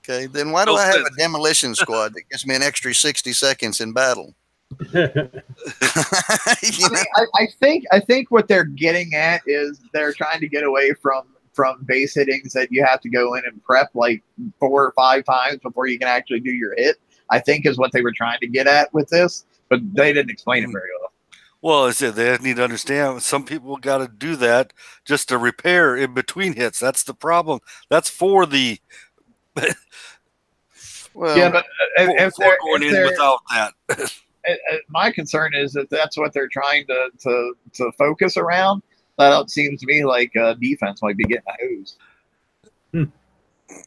Okay, then why do I have a demolition squad that gives me an extra 60 seconds in battle? I think what they're getting at is they're trying to get away from base hittings that you have to go in and prep like 4 or 5 times before you can actually do your hit. I think is what they were trying to get at with this, but they didn't explain it very well. Well, I said they need to understand some people got to do that just to repair in between hits. That's the problem. That's for the... Well, yeah, but if they're going in without that, my concern is that that's what they're trying to focus around. That seems to me like defense might be getting a hose.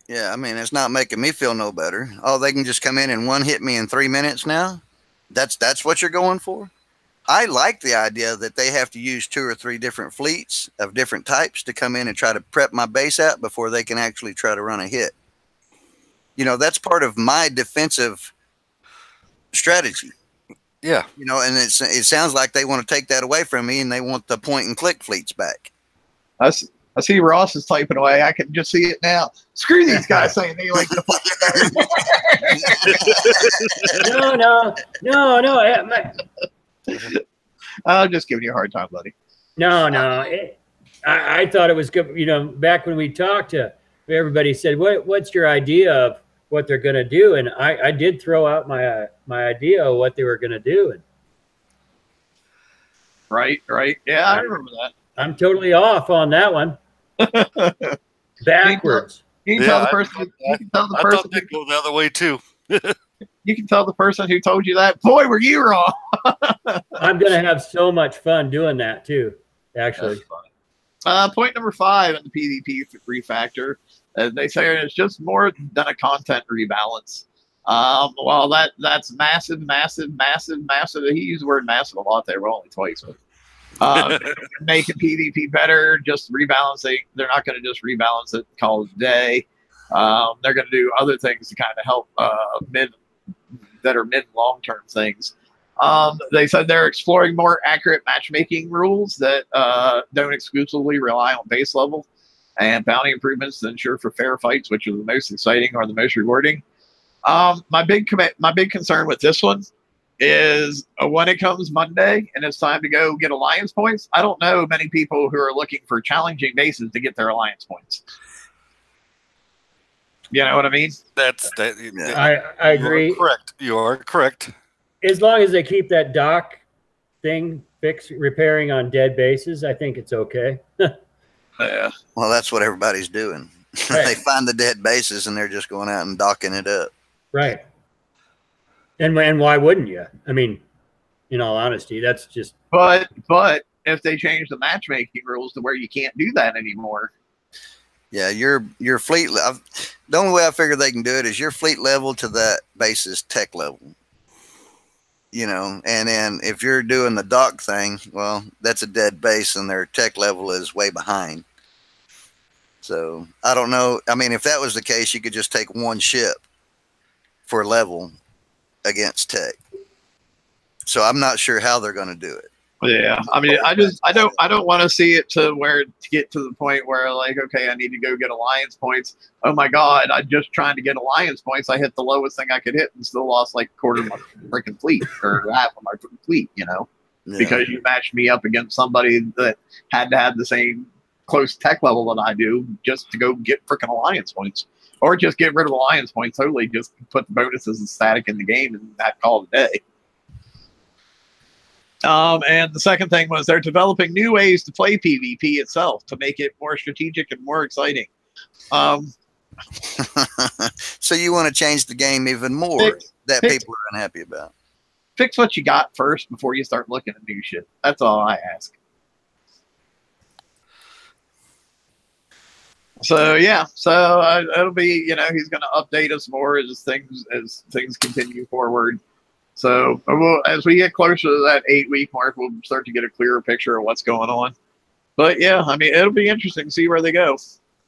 Yeah, I mean, it's not making me feel no better. Oh, they can just come in and one hit me in 3 minutes now. That's what you're going for. I like the idea that they have to use 2 or 3 different fleets of different types to come in and try to prep my base out before they can actually try to run a hit. That's part of my defensive strategy. Yeah. And it sounds like they want to take that away from me and they want the point and click fleets back. I see Ross is typing away. I can just see it now. Screw these guys saying they like the No. I'm just giving you a hard time, buddy. No. I thought it was good. Back when we talked to everybody said, what's your idea of what they're going to do? And I did throw out my idea of what they were going to do. And right. Yeah, I remember that. I'm totally off on that one. Backwards. You can tell the person. You can tell the person. I thought they'd go the other way too. You can tell the person who told you that. Boy, were you wrong. I'm going to have so much fun doing that too. Actually. Point number 5 in the PvP refactor. They say it's just more than a content rebalance. Well, that's massive. He used the word massive a lot there, but only twice. But, making PvP better, just rebalancing. They're not going to just rebalance it, call it a day. They're going to do other things to kind of help mid and long term things. They said they're exploring more accurate matchmaking rules that don't exclusively rely on base level, and bounty improvements to ensure for fair fights, which are the most exciting or the most rewarding. My big concern with this one is when it comes Monday and it's time to go get alliance points, I don't know many people who are looking for challenging bases to get their alliance points. You know what I mean? I agree. You are correct. You are correct. As long as they keep that dock thing repairing on dead bases, I think it's okay. Yeah. Well, that's what everybody's doing. Right. They find the dead bases and they're just going out and docking it up. Right. And why wouldn't you? I mean, in all honesty, that's just. But if they change the matchmaking rules to where you can't do that anymore. Yeah, your fleet. The only way I figure they can do it is your fleet level to that base's tech level. You know, and then if you're doing the dock thing, well, that's a dead base and their tech level is way behind. So I don't know. I mean, if that was the case, you could just take one ship for level against tech. So I'm not sure how they're going to do it. Yeah, I mean, I don't want to see it to get to the point where like, okay, I need to go get alliance points. Oh my God, I'm just trying to get alliance points. I hit the lowest thing I could hit and still lost like a quarter of my freaking fleet or half of my fleet, you know, because you matched me up against somebody that had to have the same close tech level that I do just to go get freaking alliance points, or just get rid of alliance points totally. Just put the bonuses and static in the game and that call it a day. And the second thing was they're developing new ways to play PvP itself to make it more strategic and more exciting. So you want to change the game even more that people are unhappy about. Fix what you got first before you start looking at new shit. That's all I ask. So yeah, it'll be, you know, he's going to update us more as things continue forward. So as we get closer to that 8-week mark, we'll start to get a clearer picture of what's going on. But yeah, I mean, it'll be interesting to see where they go.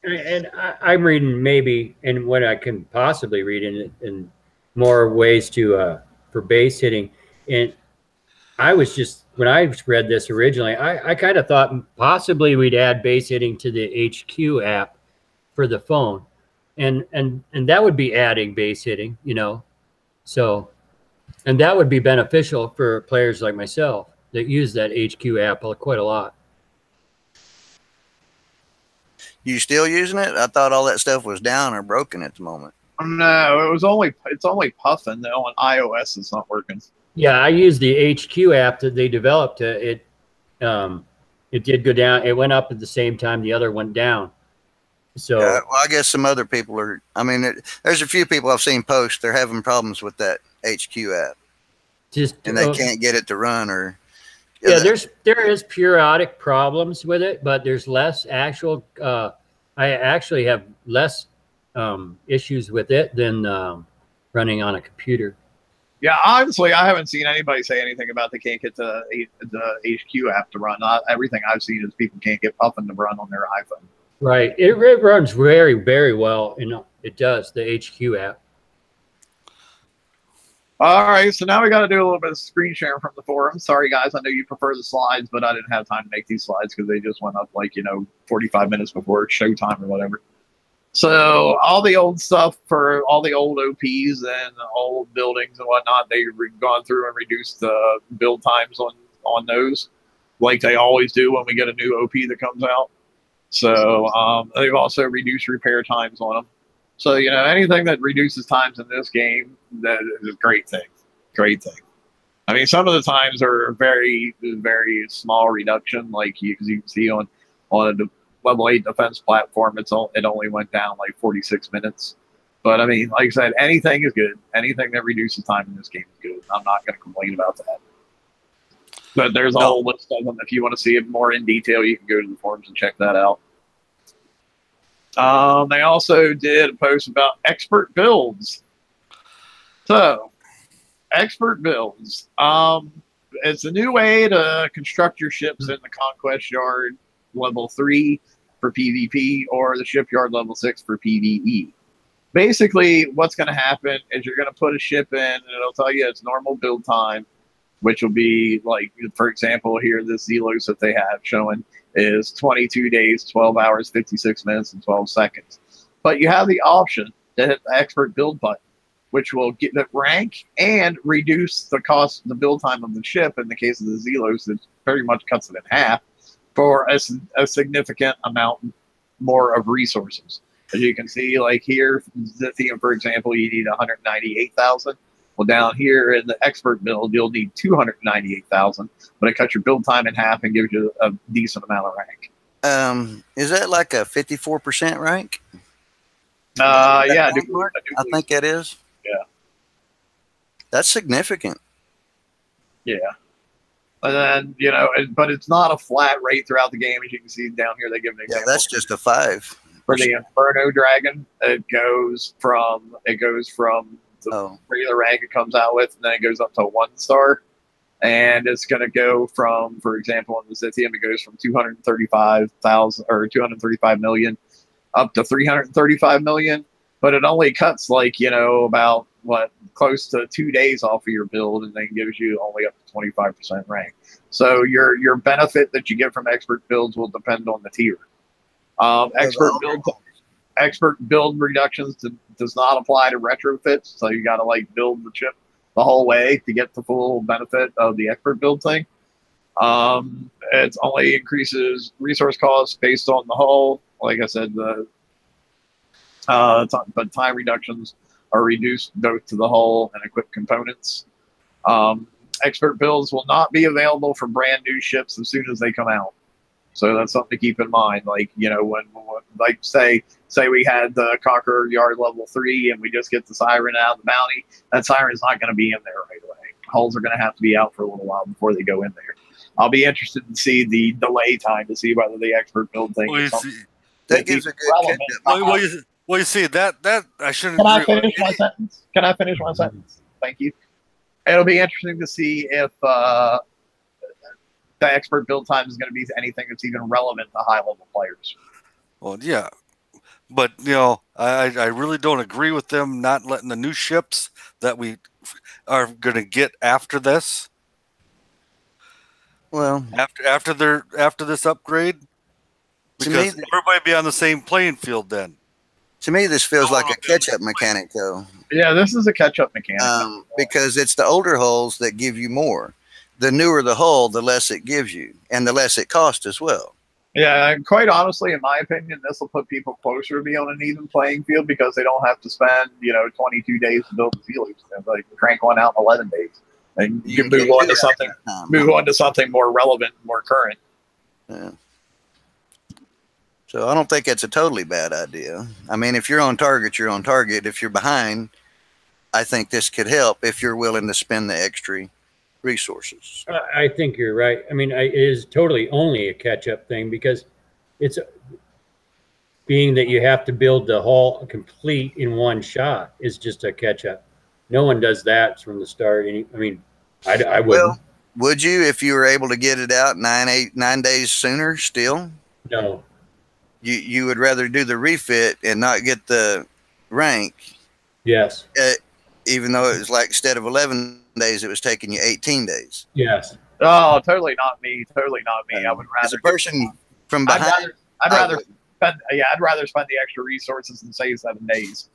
And I'm reading maybe, and what I can possibly read in more ways to for base hitting. And I was just, when I read this originally, I kind of thought possibly we'd add base hitting to the HQ app for the phone, and that would be adding base hitting, you know, so. And that would be beneficial for players like myself that use that HQ app quite a lot. You still using it? I thought all that stuff was down or broken at the moment. No, it's only puffing. On iOS it's not working. Yeah, I use the HQ app that they developed. It did go down. It went up at the same time the other went down. So well, I guess some other people are. I mean, there's a few people I've seen post. They're having problems with that HQ app, and they can't get it to run. Or there is periodic problems with it, but there's less actual. I actually have less issues with it than running on a computer. Yeah, honestly, I haven't seen anybody say anything about they can't get the HQ app to run. Everything I've seen is people can't get Puffin to run on their iPhone. Right. It runs very, very well. It does, the HQ app. All right, so now we got to do a little bit of screen sharing from the forum. Sorry, guys. I know you prefer the slides, but I didn't have time to make these slides because they just went up like, 45 minutes before showtime or whatever. So all the old stuff for all the old OPs and old buildings and whatnot, they've gone through and reduced the build times on those like they always do when we get a new OP that comes out. So they've also reduced repair times on them. So, anything that reduces times in this game, that is a great thing. Great thing. I mean, some of the times are very, very small reduction. Like you can see on a level 8 defense platform, it only went down like 46 minutes. But I mean, like I said, anything is good. Anything that reduces time in this game is good. I'm not going to complain about that. But there's a whole list of them. If you want to see it more in detail, you can go to the forums and check that out. They also did a post about expert builds. So, expert builds. It's a new way to construct your ships in the Conquest Yard level 3 for PvP or the Shipyard level 6 for PvE. Basically, what's going to happen is you're going to put a ship in, and it'll tell you its normal build time, which will be like, for example, here, this Zelos that they have showing is 22 days, 12 hours, 56 minutes, and 12 seconds. But you have the option to hit the expert build button. which will get the rank and reduce the cost, the build time of the ship. In the case of the Zelos, it very much cuts it in half for a significant amount more of resources. As you can see, like here, Zithium, for example, you need 198,000. Well, down here in the expert build, you'll need 298,000, but it cuts your build time in half and gives you a decent amount of rank. Is that like a 54% rank? Yeah, I think it is. Yeah. That's significant. Yeah. And then, you know, but it's not a flat rate throughout the game. As you can see down here, they give an example. Yeah, that's just a 5. For the Inferno Dragon, it goes from the regular rank it comes out with, and then it goes up to 1 star. And it's going to go from, for example, in the Zithium, it goes from 235,000 or 235 million up to 335 million. But it only cuts like, you know, about close to 2 days off of your build, and then gives you only up to 25% rank. So your benefit that you get from expert builds will depend on the tier. Expert build reductions does not apply to retrofits, so you got to like build the chip the whole way to get the full benefit of the expert build thing. It only increases resource costs based on the hull. Like I said, but time reductions are reduced both to the hull and equipped components. Expert builds will not be available for brand new ships as soon as they come out. So that's something to keep in mind. Like, you know, when like say we had the Conqueror Yard level 3 and we just get the Siren out of the Bounty, that Siren's not going to be in there right away. Hulls are going to have to be out for a little while before they go in there. I'll be interested to see the delay time to see whether the expert build thing is something that gives a good well, you see that I shouldn't. Can I finish my sentence? Can I finish my sentence? Thank you. It'll be interesting to see if the expert build time is going to be anything that's even relevant to high level players. Well, yeah, but you know, I really don't agree with them not letting the new ships that we are going to get after this. Well, after this upgrade, because everybody be on the same playing field then. To me, this feels like a catch-up mechanic, though. Yeah, this is a catch-up mechanic. Because it's the older hulls that give you more. The newer the hull, the less it gives you, and the less it costs as well. Yeah, and quite honestly, in my opinion, this will put people closer to be on an even playing field because they don't have to spend, 22 days to build the Zelos. Like crank one out in 11 days, and you can move on to something more relevant, more current. Yeah. So I don't think it's a totally bad idea. I mean, if you're on target, you're on target. If you're behind, I think this could help if you're willing to spend the extra resources. I think you're right. I mean, it is totally only a catch-up thing because it's being that you have to build the hull complete in one shot is just a catch-up. No one does that from the start. I mean, I wouldn't. Well, would you if you were able to get it out 9 days sooner still? No. You would rather do the refit and not get the rank. Yes. Even though it was like instead of 11 days, it was taking you 18 days. Yes. Oh, totally not me. Totally not me. I would rather as a person from behind. I'd rather spend the extra resources and save 7 days.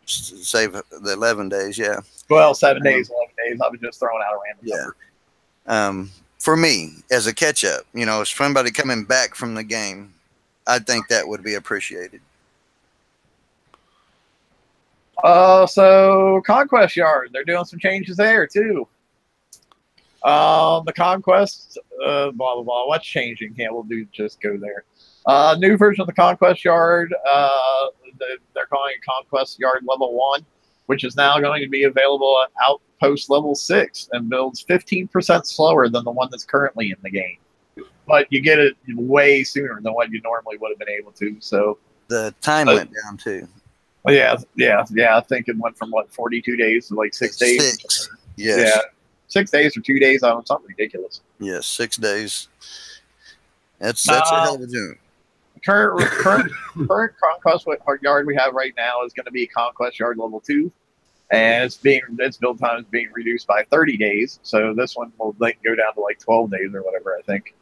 Save the 11 days, yeah. Well, 7 days, 11 days. I was just throwing out a random number. For me, as a catch-up, as somebody coming back from the game, I think that would be appreciated. So Conquest Yard, they're doing some changes there too. The Conquest, blah blah blah. What's changing? Yeah, just go there. New version of the Conquest Yard. They're calling it Conquest Yard Level 1, which is now going to be available at Outpost Level 6 and builds 15% slower than the one that's currently in the game. But you get it way sooner than what you normally would have been able to. So the time went down too. Yeah. I think it went from 42 days to like 6 days. 6. Yes. Yeah, 6 days or 2 days. I don't know, something ridiculous. Yes, 6 days. That's a hell of a jump. Current Conquest Yard we have right now is going to be Conquest Yard Level 2, and its build time is being reduced by 30 days. So this one will go down to like 12 days or whatever, I think,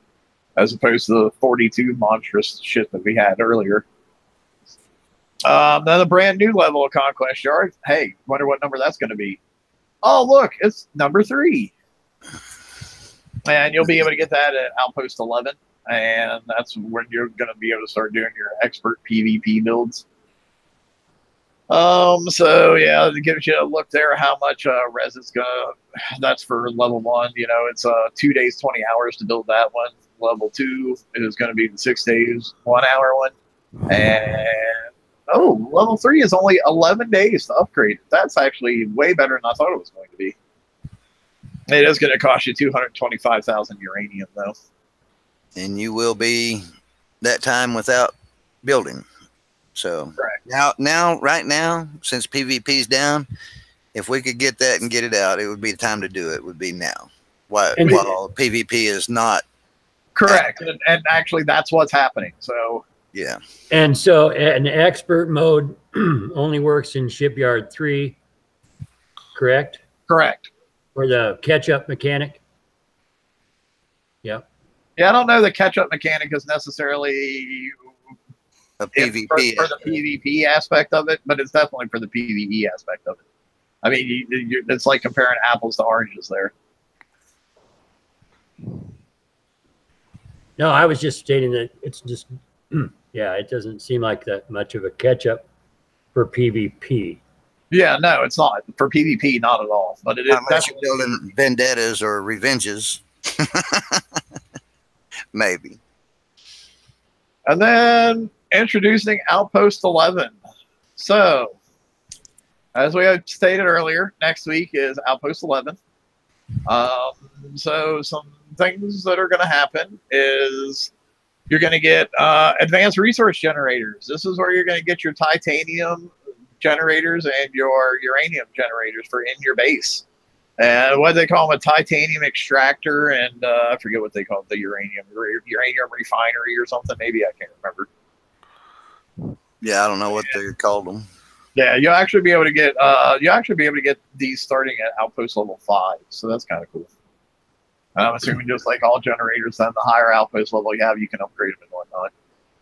as opposed to the 42 monstrous shit that we had earlier. Then a brand new level of Conquest Yard. Hey, wonder what number that's going to be. Oh, look, it's number 3. And you'll be able to get that at Outpost 11. And that's when you're going to be able to start doing your expert PvP builds. So yeah, it gives you a look there how much res it's gonna. That's for level 1. You know, it's 2 days, 20 hours to build that one. Level 2 is going to be the 6 days, 1 hour one. And level 3 is only 11 days to upgrade. That's actually way better than I thought it was going to be. It is going to cost you 225,000 uranium though. And you will be that time without building. So right now, since PvP's down, if we could get that and get it out, it would be the time to do it. Would be now. While PvP is not correct, and actually that's what's happening. So yeah, and so an expert mode only works in Shipyard 3, correct? Correct. Or the catch-up mechanic. Yep. Yeah, I don't know the catch-up mechanic is necessarily a PvP for the PvP aspect of it, but it's definitely for the PvE aspect of it. I mean, it's like comparing apples to oranges there. No, I was just stating that it's just, yeah, it doesn't seem like that much of a catch-up for PvP. Yeah, no, it's not. For PvP, not at all. But it is unless you're building vendettas or revenges. Maybe. And then introducing Outpost 11. So, as we had stated earlier, next week is Outpost 11. So some things that are going to happen is you're going to get advanced resource generators. This is where you're going to get your titanium generators and your uranium generators for in your base. And what they call them, a titanium extractor, and I forget what they call it, the uranium refinery or something. Maybe I can't remember. Yeah, I don't know what they called them. Yeah, you'll actually be able to get these starting at Outpost level 5. So that's kind of cool. And I'm assuming just like all generators, then the higher outpost level you have, you can upgrade them and whatnot.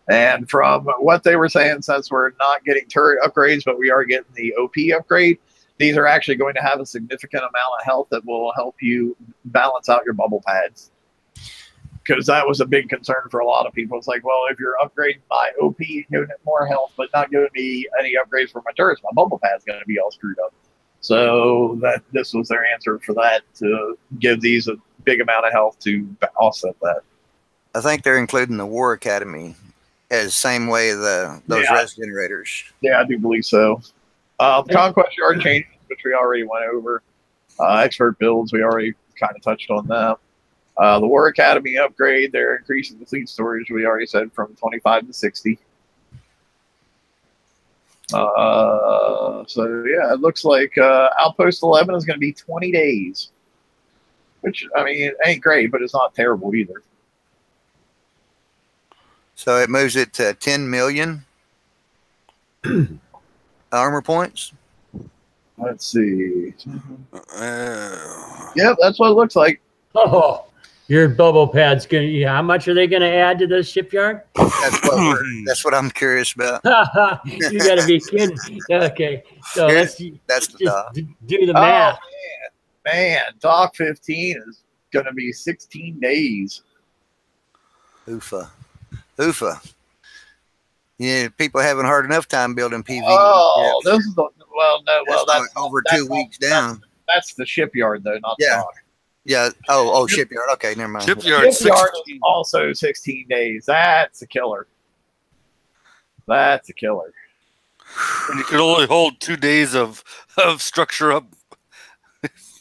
And from what they were saying, since we're not getting turret upgrades, but we are getting the OP upgrade, these are actually going to have a significant amount of health that will help you balance out your bubble pads. Because that was a big concern for a lot of people. It's like, well, if you're upgrading my OP and giving it more health, but not giving me any upgrades for my turrets, my bubble pad's going to be all screwed up. So this was their answer for that, to give these a big amount of health to offset that. I think they're including the War Academy as same way those res generators. Yeah, I do believe so. Conquest Yard changes, which we already went over. Expert builds, we already kind of touched on that. The War Academy upgrade, they're increasing the fleet storage, we already said, from 25 to 60. So yeah, it looks like Outpost 11 is going to be 20 days. Which, I mean, it ain't great, but it's not terrible either. So it moves it to 10 million armor points. Let's see. Yep, that's what it looks like. Oh, your bubble pad's gonna. Yeah, how much are they gonna add to this shipyard? That's what I'm curious about. You gotta be kidding. Okay, so let's do the math. Man, Dock 15 is gonna be 16 days. Oofa. Yeah, people having hard enough time building PV. Oh, this is that's over 2 weeks down. That's the shipyard though, not the dock. Yeah. Oh, shipyard. Okay, never mind. Shipyard is also 16 days. That's a killer. And you can only hold 2 days of structure up.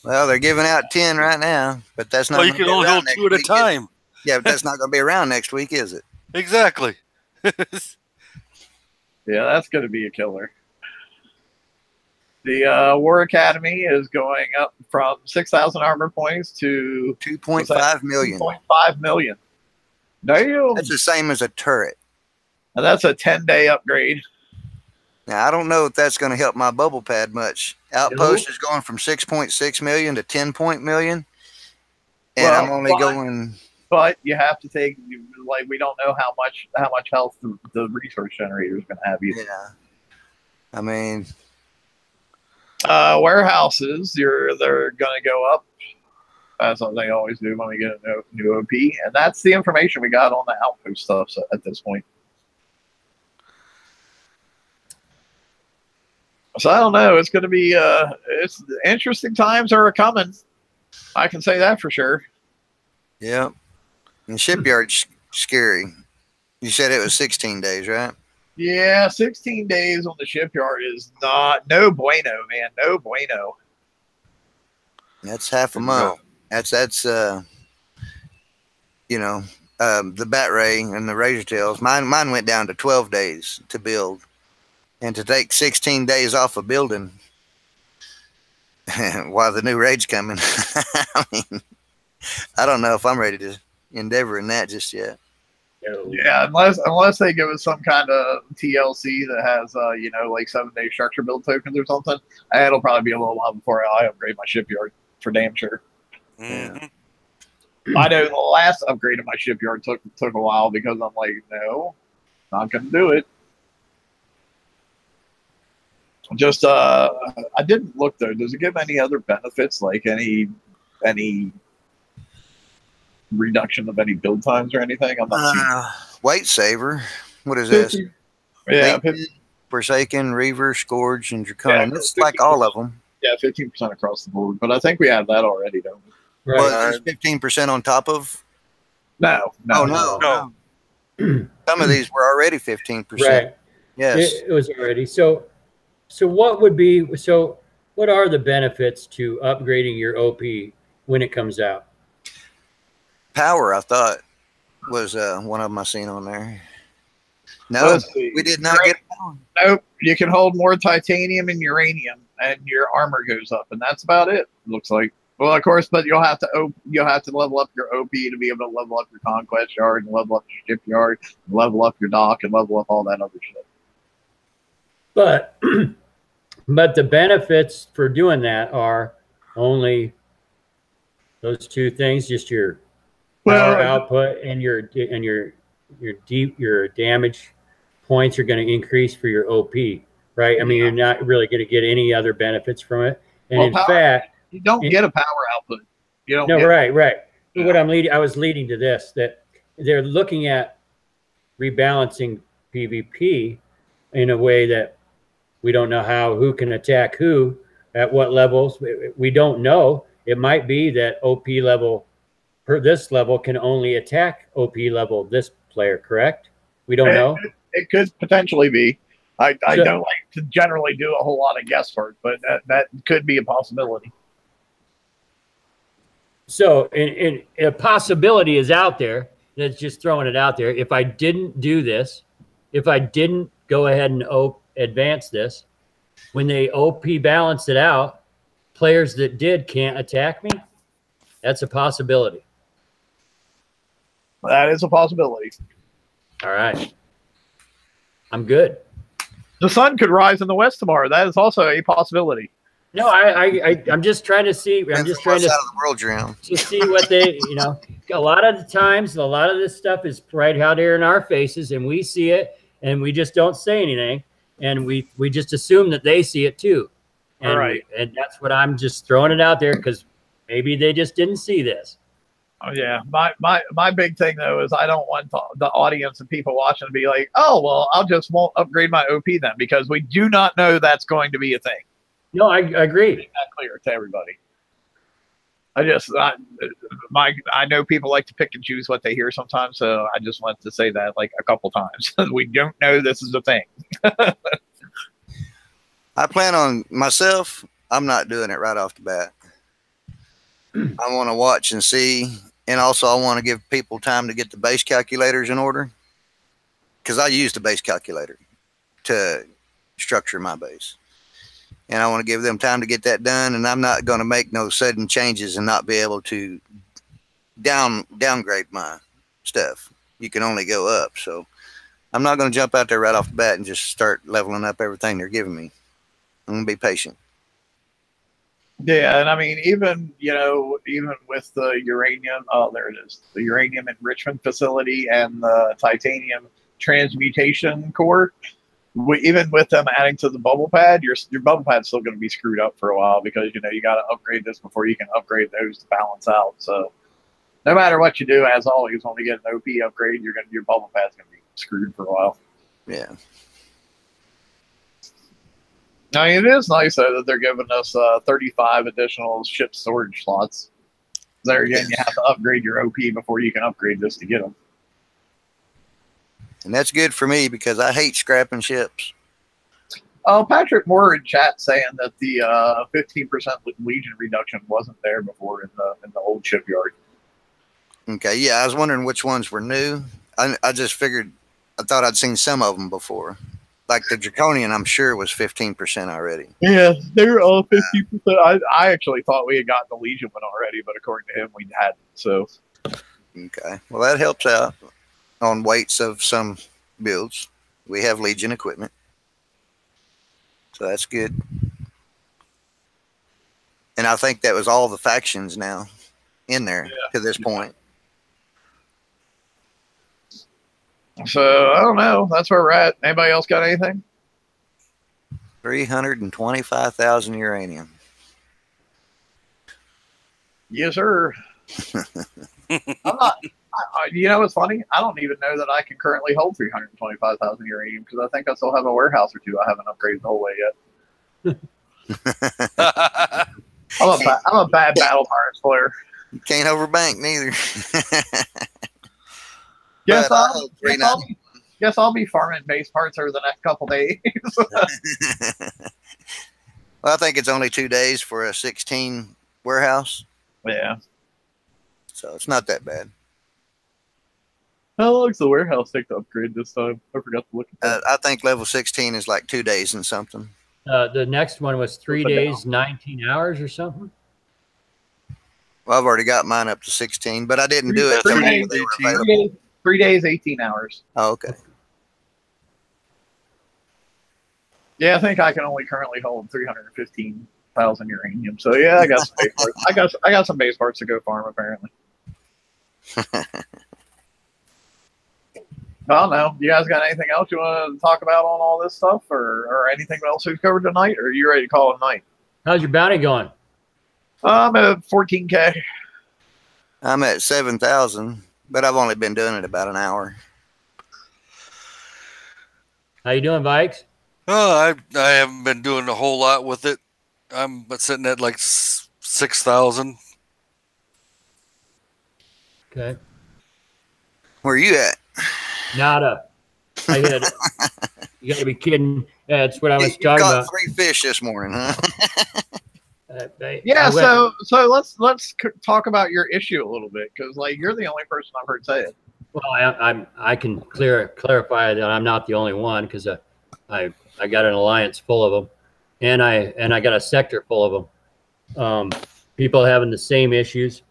Well, they're giving out 10 right now, but that's not. Well, you can only hold 2 at a time. Yeah, but that's not going to be around next week, is it? Exactly. Yeah, that's going to be a killer. The War Academy is going up from 6,000 armor points to 2.5 million. 2.5 million. Damn. That's the same as a turret. And that's a 10-day upgrade. Now, I don't know if that's going to help my bubble pad much. Outpost is going from 6.6 million to 10 million. And I'm only going. But you have to take, like, we don't know how much health the resource generator is going to have either. Yeah. I mean, warehouses, they're going to go up. That's what they always do when we get a new OP, and that's the information we got on the outpost stuff at this point. So I don't know. It's going to be it's interesting times are coming. I can say that for sure. yeah. And shipyard's scary. You said it was 16 days, right? Yeah, 16 days on the shipyard is no bueno, man. No bueno. That's half a month. That's you know, the bat ray and the razor tails. Mine went down to 12 days to build, and to take 16 days off of building while the new raid's coming. I mean, I don't know if I'm ready to endeavor in that just yet. Yeah, unless they give us some kind of TLC that has like 7-day structure build tokens or something, it'll probably be a little while before I upgrade my shipyard for damn sure. Mm-hmm. I know the last upgrade of my shipyard took a while because I'm like, no, not gonna do it. Just I didn't look though. Does it give any other benefits, like any reduction of any build times or anything? I'm not weight saver. What is this? Yeah, Forsaken, Reaver, Scourge, and Draconian. It's like all of them. Yeah, 15% across the board. But I think we have that already, don't we? Right. Well, there's 15% on top of. No. No. Some of these were already 15%. Right. Yes. It was already. So what are the benefits to upgrading your OP when it comes out? Power, I thought, was one of them I seen on there. No, we did not get power. Nope. You can hold more titanium and uranium, and your armor goes up, and that's about it. Looks like. Well, of course, but you'll have to level up your OP to be able to level up your conquest yard, and level up your shipyard, and level up your dock, and level up all that other shit. But the benefits for doing that are only those two things, just your power output and your damage points are going to increase for your OP, right? I mean, you're not really going to get any other benefits from it. And in fact, you don't get a power output. You don't. No, right. Yeah. What I was leading to this, that they're looking at rebalancing PvP in a way that we don't know who can attack who at what levels. We don't know. It might be that OP level this level can only attack OP level this player, correct? We don't know. It could potentially be. I don't like to generally do a whole lot of guesswork, but that could be a possibility. So, and a possibility is out there. That's just throwing it out there. If I didn't do this, if I didn't go ahead and advance this, when they OP balance it out, players that did can't attack me. That's a possibility. That is a possibility. All right. I'm good. The sun could rise in the west tomorrow. That is also a possibility. No, I'm just trying to see. I'm just trying to out of the world you're in. To see what they, a lot of the times, a lot of this stuff is right out there in our faces, and we see it, and we just don't say anything, and we just assume that they see it too. And, all right. And that's what I'm just throwing it out there because maybe they just didn't see this. Oh yeah, my big thing though is I don't want the audience and people watching to be like, oh well, I'll just won't upgrade my OP then, because we do not know that's going to be a thing. No, I agree. Make that clear to everybody. I know people like to pick and choose what they hear sometimes, so I just want to say that like a couple times. We don't know this is a thing. I plan on myself. I'm not doing it right off the bat. I want to watch and see, and also I want to give people time to get the base calculators in order, because I use the base calculator to structure my base. And I want to give them time to get that done, and I'm not going to make no sudden changes and not be able to downgrade my stuff. You can only go up, so I'm not going to jump out there right off the bat and just start leveling up everything they're giving me. I'm going to be patient. Yeah, and I mean, even with the uranium, there it is, the uranium enrichment facility and the titanium transmutation core, even with them adding to the bubble pad, your bubble pad's still going to be screwed up for a while because you got to upgrade this before you can upgrade those to balance out. So no matter what you do, as always, when we get an OP upgrade, your bubble pad's going to be screwed for a while. Yeah. I mean, it is nice though that they're giving us 35 additional ship storage slots. There again, you have to upgrade your OP before you can upgrade this to get them. And that's good for me because I hate scrapping ships. Patrick Moore in chat saying that the 15% Legion reduction wasn't there before in the old shipyard. Okay, yeah, I was wondering which ones were new. I just figured, I thought I'd seen some of them before. Like the Draconian, I'm sure was 15% already. Yeah, they were all 50%. I actually thought we had gotten the Legion one already, but according to him, we hadn't. So, okay, well that helps out on weights of some builds. We have Legion equipment, so that's good. And I think that was all the factions now in there to this point. So I don't know. That's where we're at. Anybody else got anything? 325,000 uranium. Yes, sir. I'm not. You know what's funny? I don't even know that I can currently hold 325,000 uranium because I think I still have a warehouse or two I haven't upgraded the whole way yet. I'm a bad battle harness player. You can't overbank neither. Guess I'll be farming base parts over the next couple days. Well, I think it's only 2 days for a 16 warehouse. Yeah. So it's not that bad. How long does the warehouse take to upgrade this time? I forgot to look at that. I think level 16 is like 2 days and something. The next one was 3 days, 19 hours or something. Well, I've already got mine up to 16, but I didn't do it. 3 days, They were available. 3 days, 18 hours. Oh, okay. Yeah, I think I can only currently hold 315,000 uranium. So yeah, I got some base parts. I got some base parts to go farm apparently. I don't know. You guys got anything else you want to talk about on all this stuff, or anything else we've covered tonight? Or are you ready to call it a night? How's your bounty going? I'm at 14K. I'm at 7,000, but I've only been doing it about an hour. How you doing, Vikes? Oh, I haven't been doing a whole lot with it. I'm sitting at like 6,000. Okay. Where are you at? Nada. I had. You got to be kidding. That's what I was You talking caught about. 3 fish this morning, huh? Yeah, so let's talk about your issue a little bit because like you're the only person I've heard say it. Well, I can clarify that I'm not the only one because I got an alliance full of them, and I got a sector full of them. People having the same issues.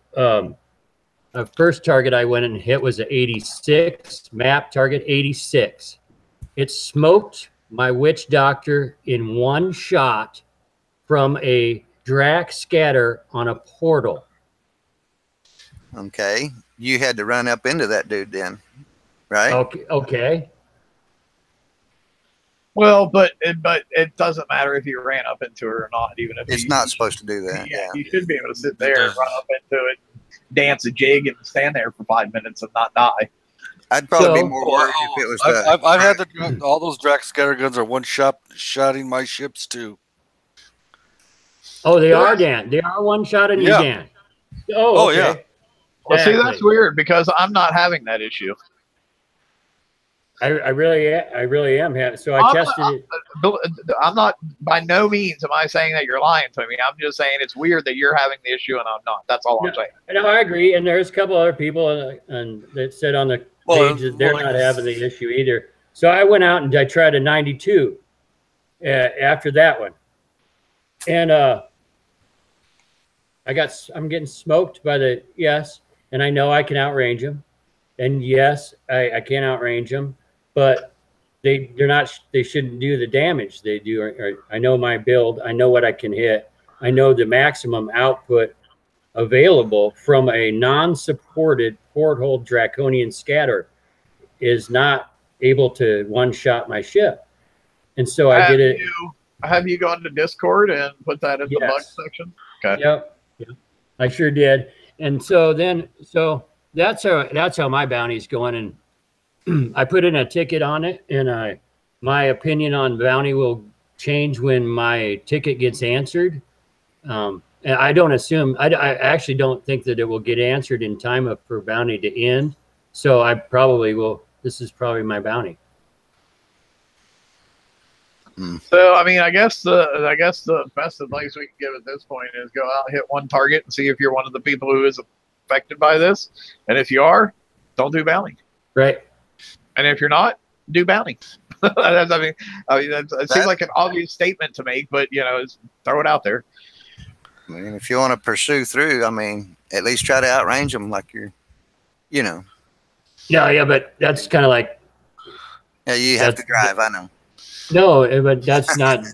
The first target I went and hit was an 86 map target 86. It smoked my witch doctor in one shot from a Drac scatter on a portal. Okay. You had to run up into that dude then, right? Okay. Well, but it doesn't matter if you ran up into her or not, even if It's not supposed to do that. Yeah. You should be able to sit there and run up into it, dance a jig, and stand there for 5 minutes and not die. I'd probably be more worried if it was. I've had all those Drac scatter guns are one-shotting my ships too. Oh, they are, Dan. They are one-shotting you, Dan. Oh, okay. Yeah. Well, see, that's weird because I'm not having that issue. I really am. So I tested it. I'm not, by no means am I saying that you're lying to me. I'm just saying it's weird that you're having the issue and I'm not. That's all I'm saying. No, I agree. And there's a couple other people and that said on the page that they're not having the issue either. So I went out and I tried a 92 after that one. And I'm getting smoked by the and I know I can outrange them. And yes, I can outrange them. But they shouldn't do the damage they do. Or I know my build. I know what I can hit. I know the maximum output available from a non-supported porthole draconian scatter is not able to one-shot my ship. And so I did it. Have you gone to Discord and put that in the bug section? Okay. Yep. I sure did. And so that's how my bounty's going. And I put in a ticket on it, and my opinion on bounty will change when my ticket gets answered. And I don't assume, I actually don't think that it will get answered in time for bounty to end. So I probably will. This is probably my bounty. So I mean, I guess the best advice we can give at this point is go out, hit one target, and see if you're one of the people who is affected by this. And if you are, don't do bounty. Right. And if you're not, do bounty. I mean, it seems like an obvious statement to make, but throw it out there. I mean, if you want to pursue through, I mean, at least try to outrange them like you're. Yeah, but that's kind of like. Yeah, you have to drive. I know. No, but that's not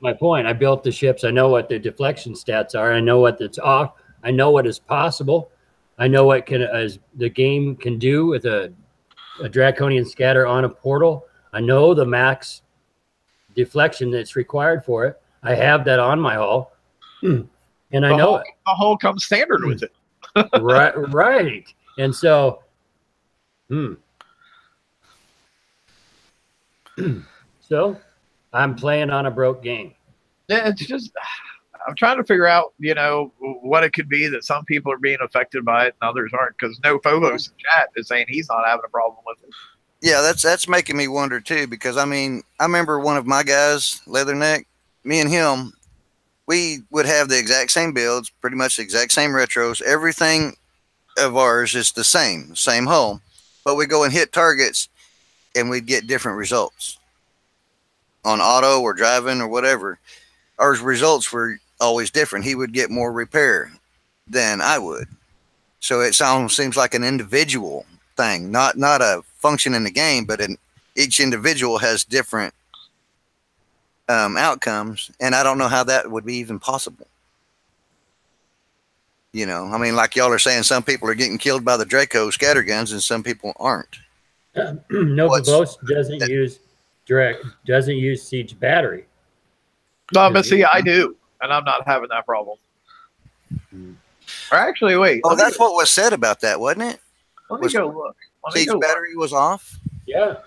my point. I built the ships. I know what the deflection stats are. I know what that's off. I know what is possible. I know what the game can do with a draconian scatter on a portal. I know the max deflection that's required for it. I have that on my hull, and I know it. The hull comes standard with it. right. And so, so I'm playing on a broke game. Yeah, it's just I'm trying to figure out, what it could be that some people are being affected by it and others aren't. Because No Phobos in chat is saying he's not having a problem with it. Yeah, that's making me wonder too. Because I mean, I remember one of my guys, Leatherneck, me and him, we would have the exact same builds, pretty much the exact same retros. Everything of ours is the same hull, but we go and hit targets, and we'd get different results on auto or driving or whatever. Our results were always different. He would get more repair than I would. So it seems like an individual thing, not a function in the game, but each individual has different outcomes, and I don't know how that would be even possible. I mean, like y'all are saying, some people are getting killed by the Draco scatterguns, and some people aren't. No, Phobos doesn't use siege battery. No, but see, I do, and I'm not having that problem. Or actually, wait. Oh, that's what was said about that, wasn't it? Let me go look. Siege battery was off? Yeah.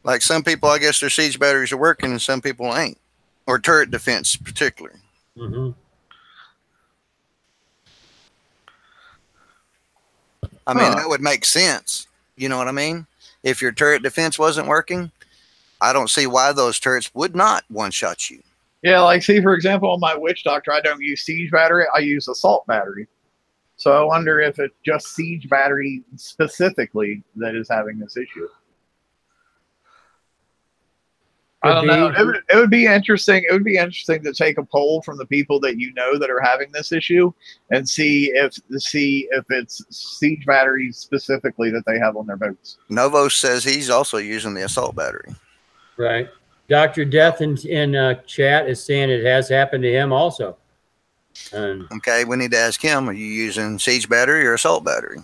Like some people, I guess their siege batteries are working and some people ain't. Or turret defense particularly. Mm-hmm. I mean, that would make sense. You know what I mean? If your turret defense wasn't working, I don't see why those turrets would not one-shot you. Yeah, like, see, for example, on my Witch Doctor, I don't use siege battery. I use assault battery. So I wonder if it's just siege battery specifically that is having this issue. I don't know. It would be interesting. It would be interesting to take a poll from the people that that are having this issue and see if it's siege batteries specifically that they have on their boats. Novo says he's also using the assault battery. Right. Dr. Death in chat is saying it has happened to him also. Okay, we need to ask him, are you using siege battery or assault battery?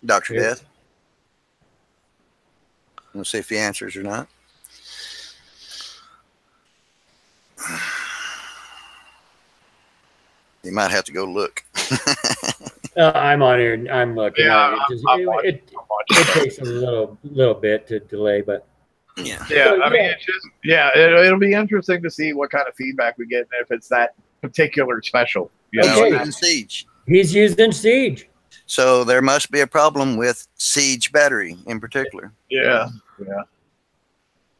Dr. Death. Let's see if he answers or not. You might have to go look. I'm on here. I'm looking. Yeah, it takes a little bit to delay, but yeah. I mean, it's just it'll be interesting to see what kind of feedback we get and if it's that particular special. He's using siege. He's using siege. So there must be a problem with siege battery in particular. Yeah.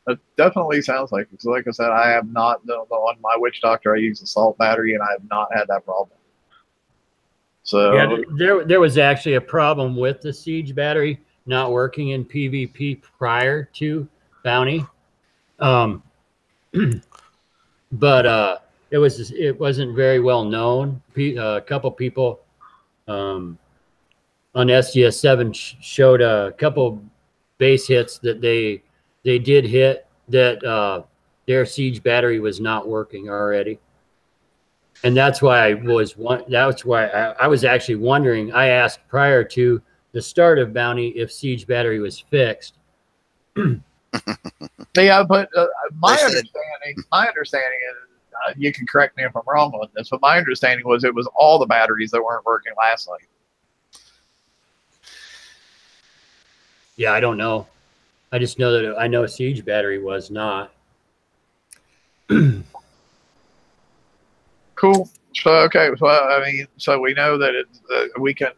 It definitely sounds like it. So like I said, I have not on my Witch Doctor. I use assault battery, and I have not had that problem. So yeah, there was actually a problem with the siege battery not working in PvP prior to bounty, but it wasn't very well known. A couple people on SGS7 showed a couple base hits that they did hit that their siege battery was not working already. And that's why I was actually wondering. I asked prior to the start of bounty if siege battery was fixed. Yeah, but my They said- understanding is, you can correct me if I'm wrong on this, but my understanding was it was all the batteries that weren't working last night. Yeah, I don't know. I just know that I know Siege battery was not. Cool. So okay, so I mean, so we know that we can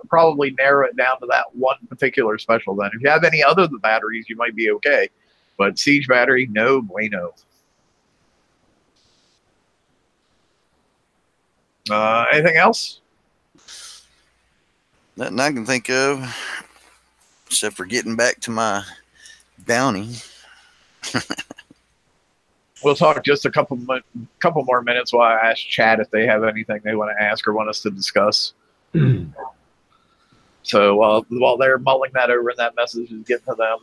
probably narrow it down to that one particular special. Then, if you have any other than batteries, you might be okay. But Siege battery, no bueno. Anything else? Nothing I can think of, except for getting back to my bounty. We'll talk just a couple more minutes while I ask Chad if they have anything they want to ask or want us to discuss. So while they're mulling that over and that message is getting to them,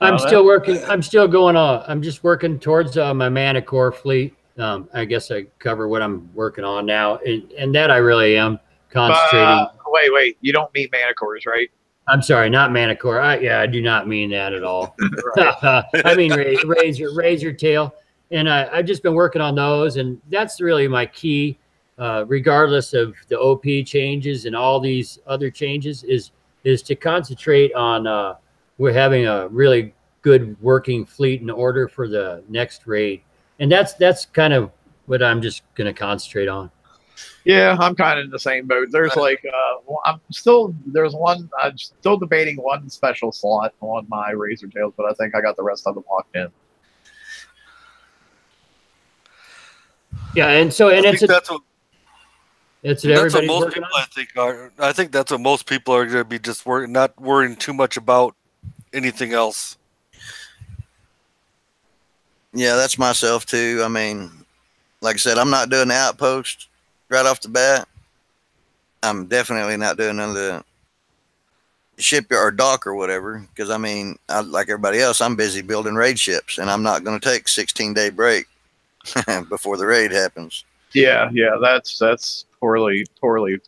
I'm still working. I'm still going on. I'm just working towards my Mana Core fleet. I guess I cover what I'm working on now, and that I really am concentrating. Wait, you don't mean Mana Cores, right? I'm sorry, not Mana Core. I do not mean that at all. I mean razor tail, and I've just been working on those, and that's really my key. Regardless of the OP changes and all these other changes, is to concentrate on we're having a really good working fleet in order for the next raid, and that's kind of what I'm just going to concentrate on. Yeah, I'm kind of in the same boat. There's I'm still debating one special slot on my Razor Tails, but I think I got the rest of them locked in. Yeah, that's what everybody's working on. I think that's what most people are going to be just not worrying too much about anything else. Yeah, that's myself too. I mean, like I said, I'm not doing the outpost right off the bat. I'm definitely not doing none of the shipyard or dock or whatever, because I mean, like everybody else, I'm busy building raid ships, and I'm not going to take 16-day break before the raid happens. Yeah, that's poorly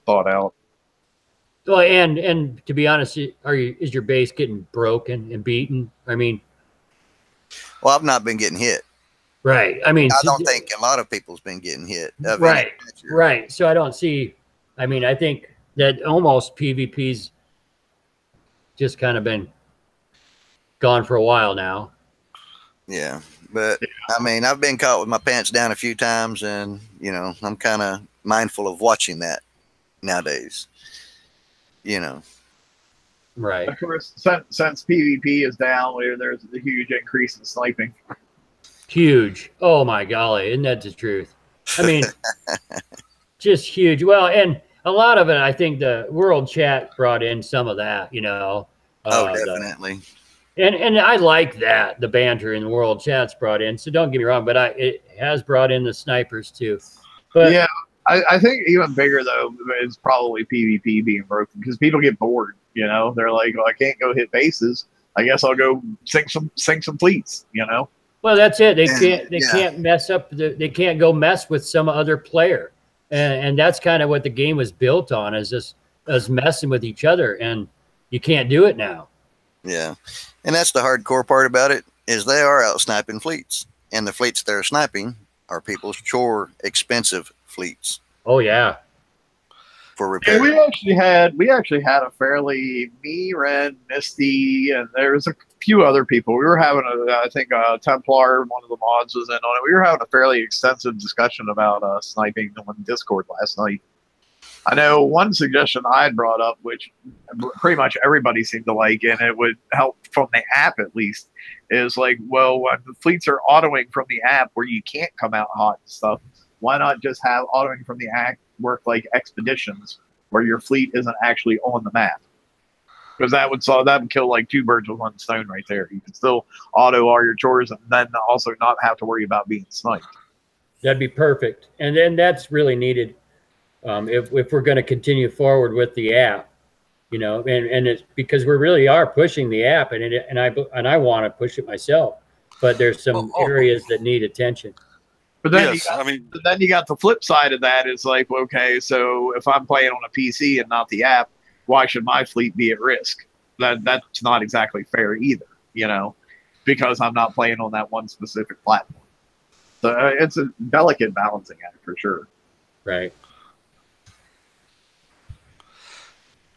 thought out. Well, and to be honest, is your base getting broken and beaten? I mean, well, I've not been getting hit. Right. I mean, I don't think a lot of people's been getting hit. Right. So I don't see. I mean, I think that almost PvP's just kind of been gone for a while now. Yeah, but I mean, I've been caught with my pants down a few times, and I'm kind of mindful of watching that nowadays. Right. Of course, since PvP is down, there's a huge increase in sniping. Huge. Oh my golly, isn't that the truth? I mean, just huge. Well, and a lot of it, I think the world chat brought in some of that. Oh, definitely. And I like that the banter in the world chat's brought in. So don't get me wrong, but it has brought in the snipers too. But yeah, I think even bigger though is probably PvP being broken because people get bored. They're like, well, I can't go hit bases. I guess I'll go sink some fleets. Well, that's it. They can't mess up. They can't go mess with some other player, and that's kind of what the game was built on, is us messing with each other, and you can't do it now. Yeah, and that's the hardcore part about it, is they are out sniping fleets, and the fleets they're sniping are people's expensive fleets. Oh yeah. For repair. Yeah, we actually had a fairly Ren, Misty, and there was a few other people. We were having I think Templar, one of the mods, was in on it. We were having a fairly extensive discussion about sniping on Discord last night. I know one suggestion I had brought up, which pretty much everybody seemed to like, and it would help from the app at least, is like, well, when the fleets are autoing from the app where you can't come out hot and stuff, why not just have autoing from the app work like expeditions where your fleet isn't actually on the map? Because that would kill like two birds with one stone right there. You could still auto all your chores and then also not have to worry about being sniped. That'd be perfect. And then that's really needed if we're going to continue forward with the app, and it's because we really are pushing the app, and I want to push it myself, but there's some areas that need attention. But then, then you got the flip side of that. It's like, okay, so if I'm playing on a PC and not the app, why should my fleet be at risk? That's not exactly fair either. you know, because I'm not playing on that one specific platform. So it's a delicate balancing act for sure. Right.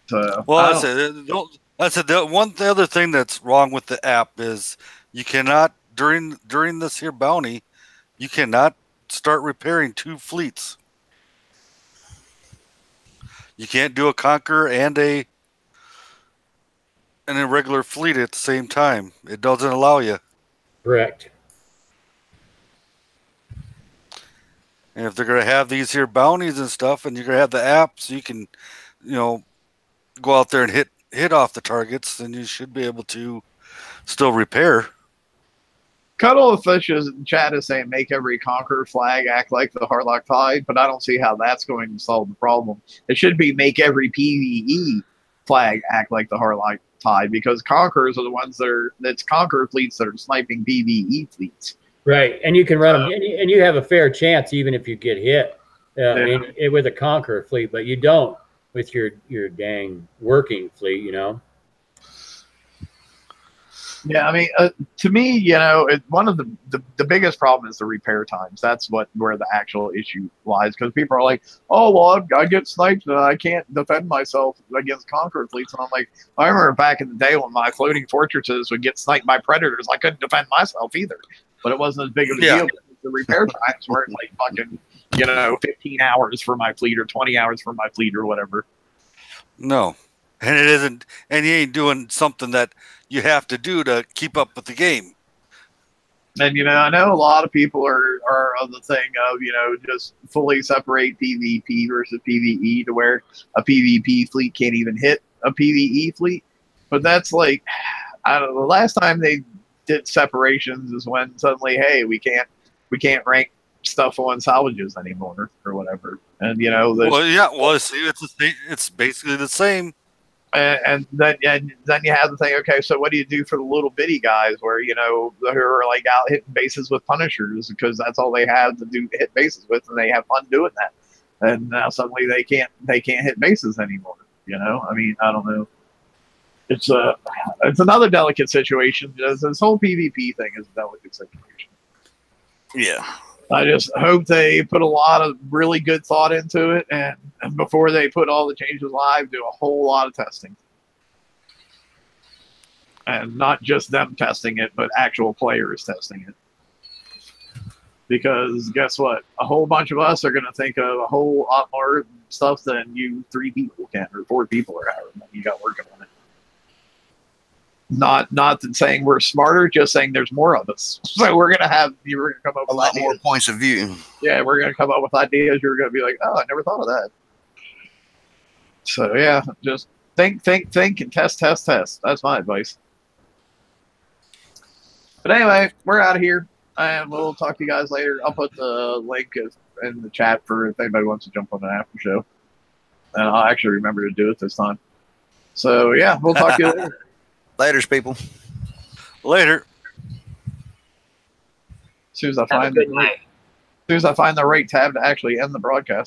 So, Well, the other thing that's wrong with the app is you cannot during this here bounty, you cannot start repairing 2 fleets. You can't do a Conqueror and an irregular fleet at the same time. It doesn't allow you. Correct. And if they're going to have these here bounties and stuff, and you're going to have the app so you can, you know, go out there and hit off the targets, then you should be able to still repair. Cuddle of Fishes in chat is saying make every Conqueror flag act like the Harlock Tide, but I don't see how that's going to solve the problem. It should be make every PvE flag act like the Harlock Tide, because Conquerors are the ones that's Conqueror fleets that are sniping PvE fleets. Right, and you can run them, and you have a fair chance even if you get hit with a Conqueror fleet, but you don't with your dang working fleet, you know. Yeah, I mean, to me, you know, one of the biggest problem is the repair times. That's where the actual issue lies, because people are like, oh, well, I get sniped and I can't defend myself against Conqueror fleets. And I'm like, I remember back in the day when my floating fortresses would get sniped by predators, I couldn't defend myself either. But it wasn't as big of a deal because the repair times weren't like fucking, you know, 15 hours for my fleet or 20 hours for my fleet or whatever. No. And it isn't, and you ain't doing something that you have to do to keep up with the game. And, you know, I know a lot of people are of the thing of, you know, just fully separate PvP versus PvE to where a PvP fleet can't even hit a PvE fleet. But that's like, I don't know, the last time they did separations is when suddenly, hey, we can't rank stuff on salvages anymore or whatever. And, you know, it's basically the same. And then you have the thing, okay, so what do you do for the little bitty guys where, you know, who are like out hitting bases with Punishers because that's all they have to do, hit bases with, and they have fun doing that. And now suddenly they can't hit bases anymore, you know? I mean, I don't know. It's another delicate situation. This whole PvP thing is a delicate situation. Yeah. I just hope they put a lot of really good thought into it, and before they put all the changes live, do a whole lot of testing. And not just them testing it, but actual players testing it. Because guess what? A whole bunch of us are going to think of a whole lot more stuff than you 3 people can, or 4 people, or however many you got working on it. Not saying we're smarter, just saying there's more of us. So you're gonna come up with a lot ideas. more points of view. Yeah, we're gonna come up with ideas. You're gonna be like, oh, I never thought of that. So yeah, just think, and test. That's my advice. But anyway, we're out of here, and we'll talk to you guys later. I'll put the link in the chat for if anybody wants to jump on an after show, and I'll actually remember to do it this time. So yeah, we'll talk to you later. Laters, people. Later. As soon as I find the right tab to actually end the broadcast.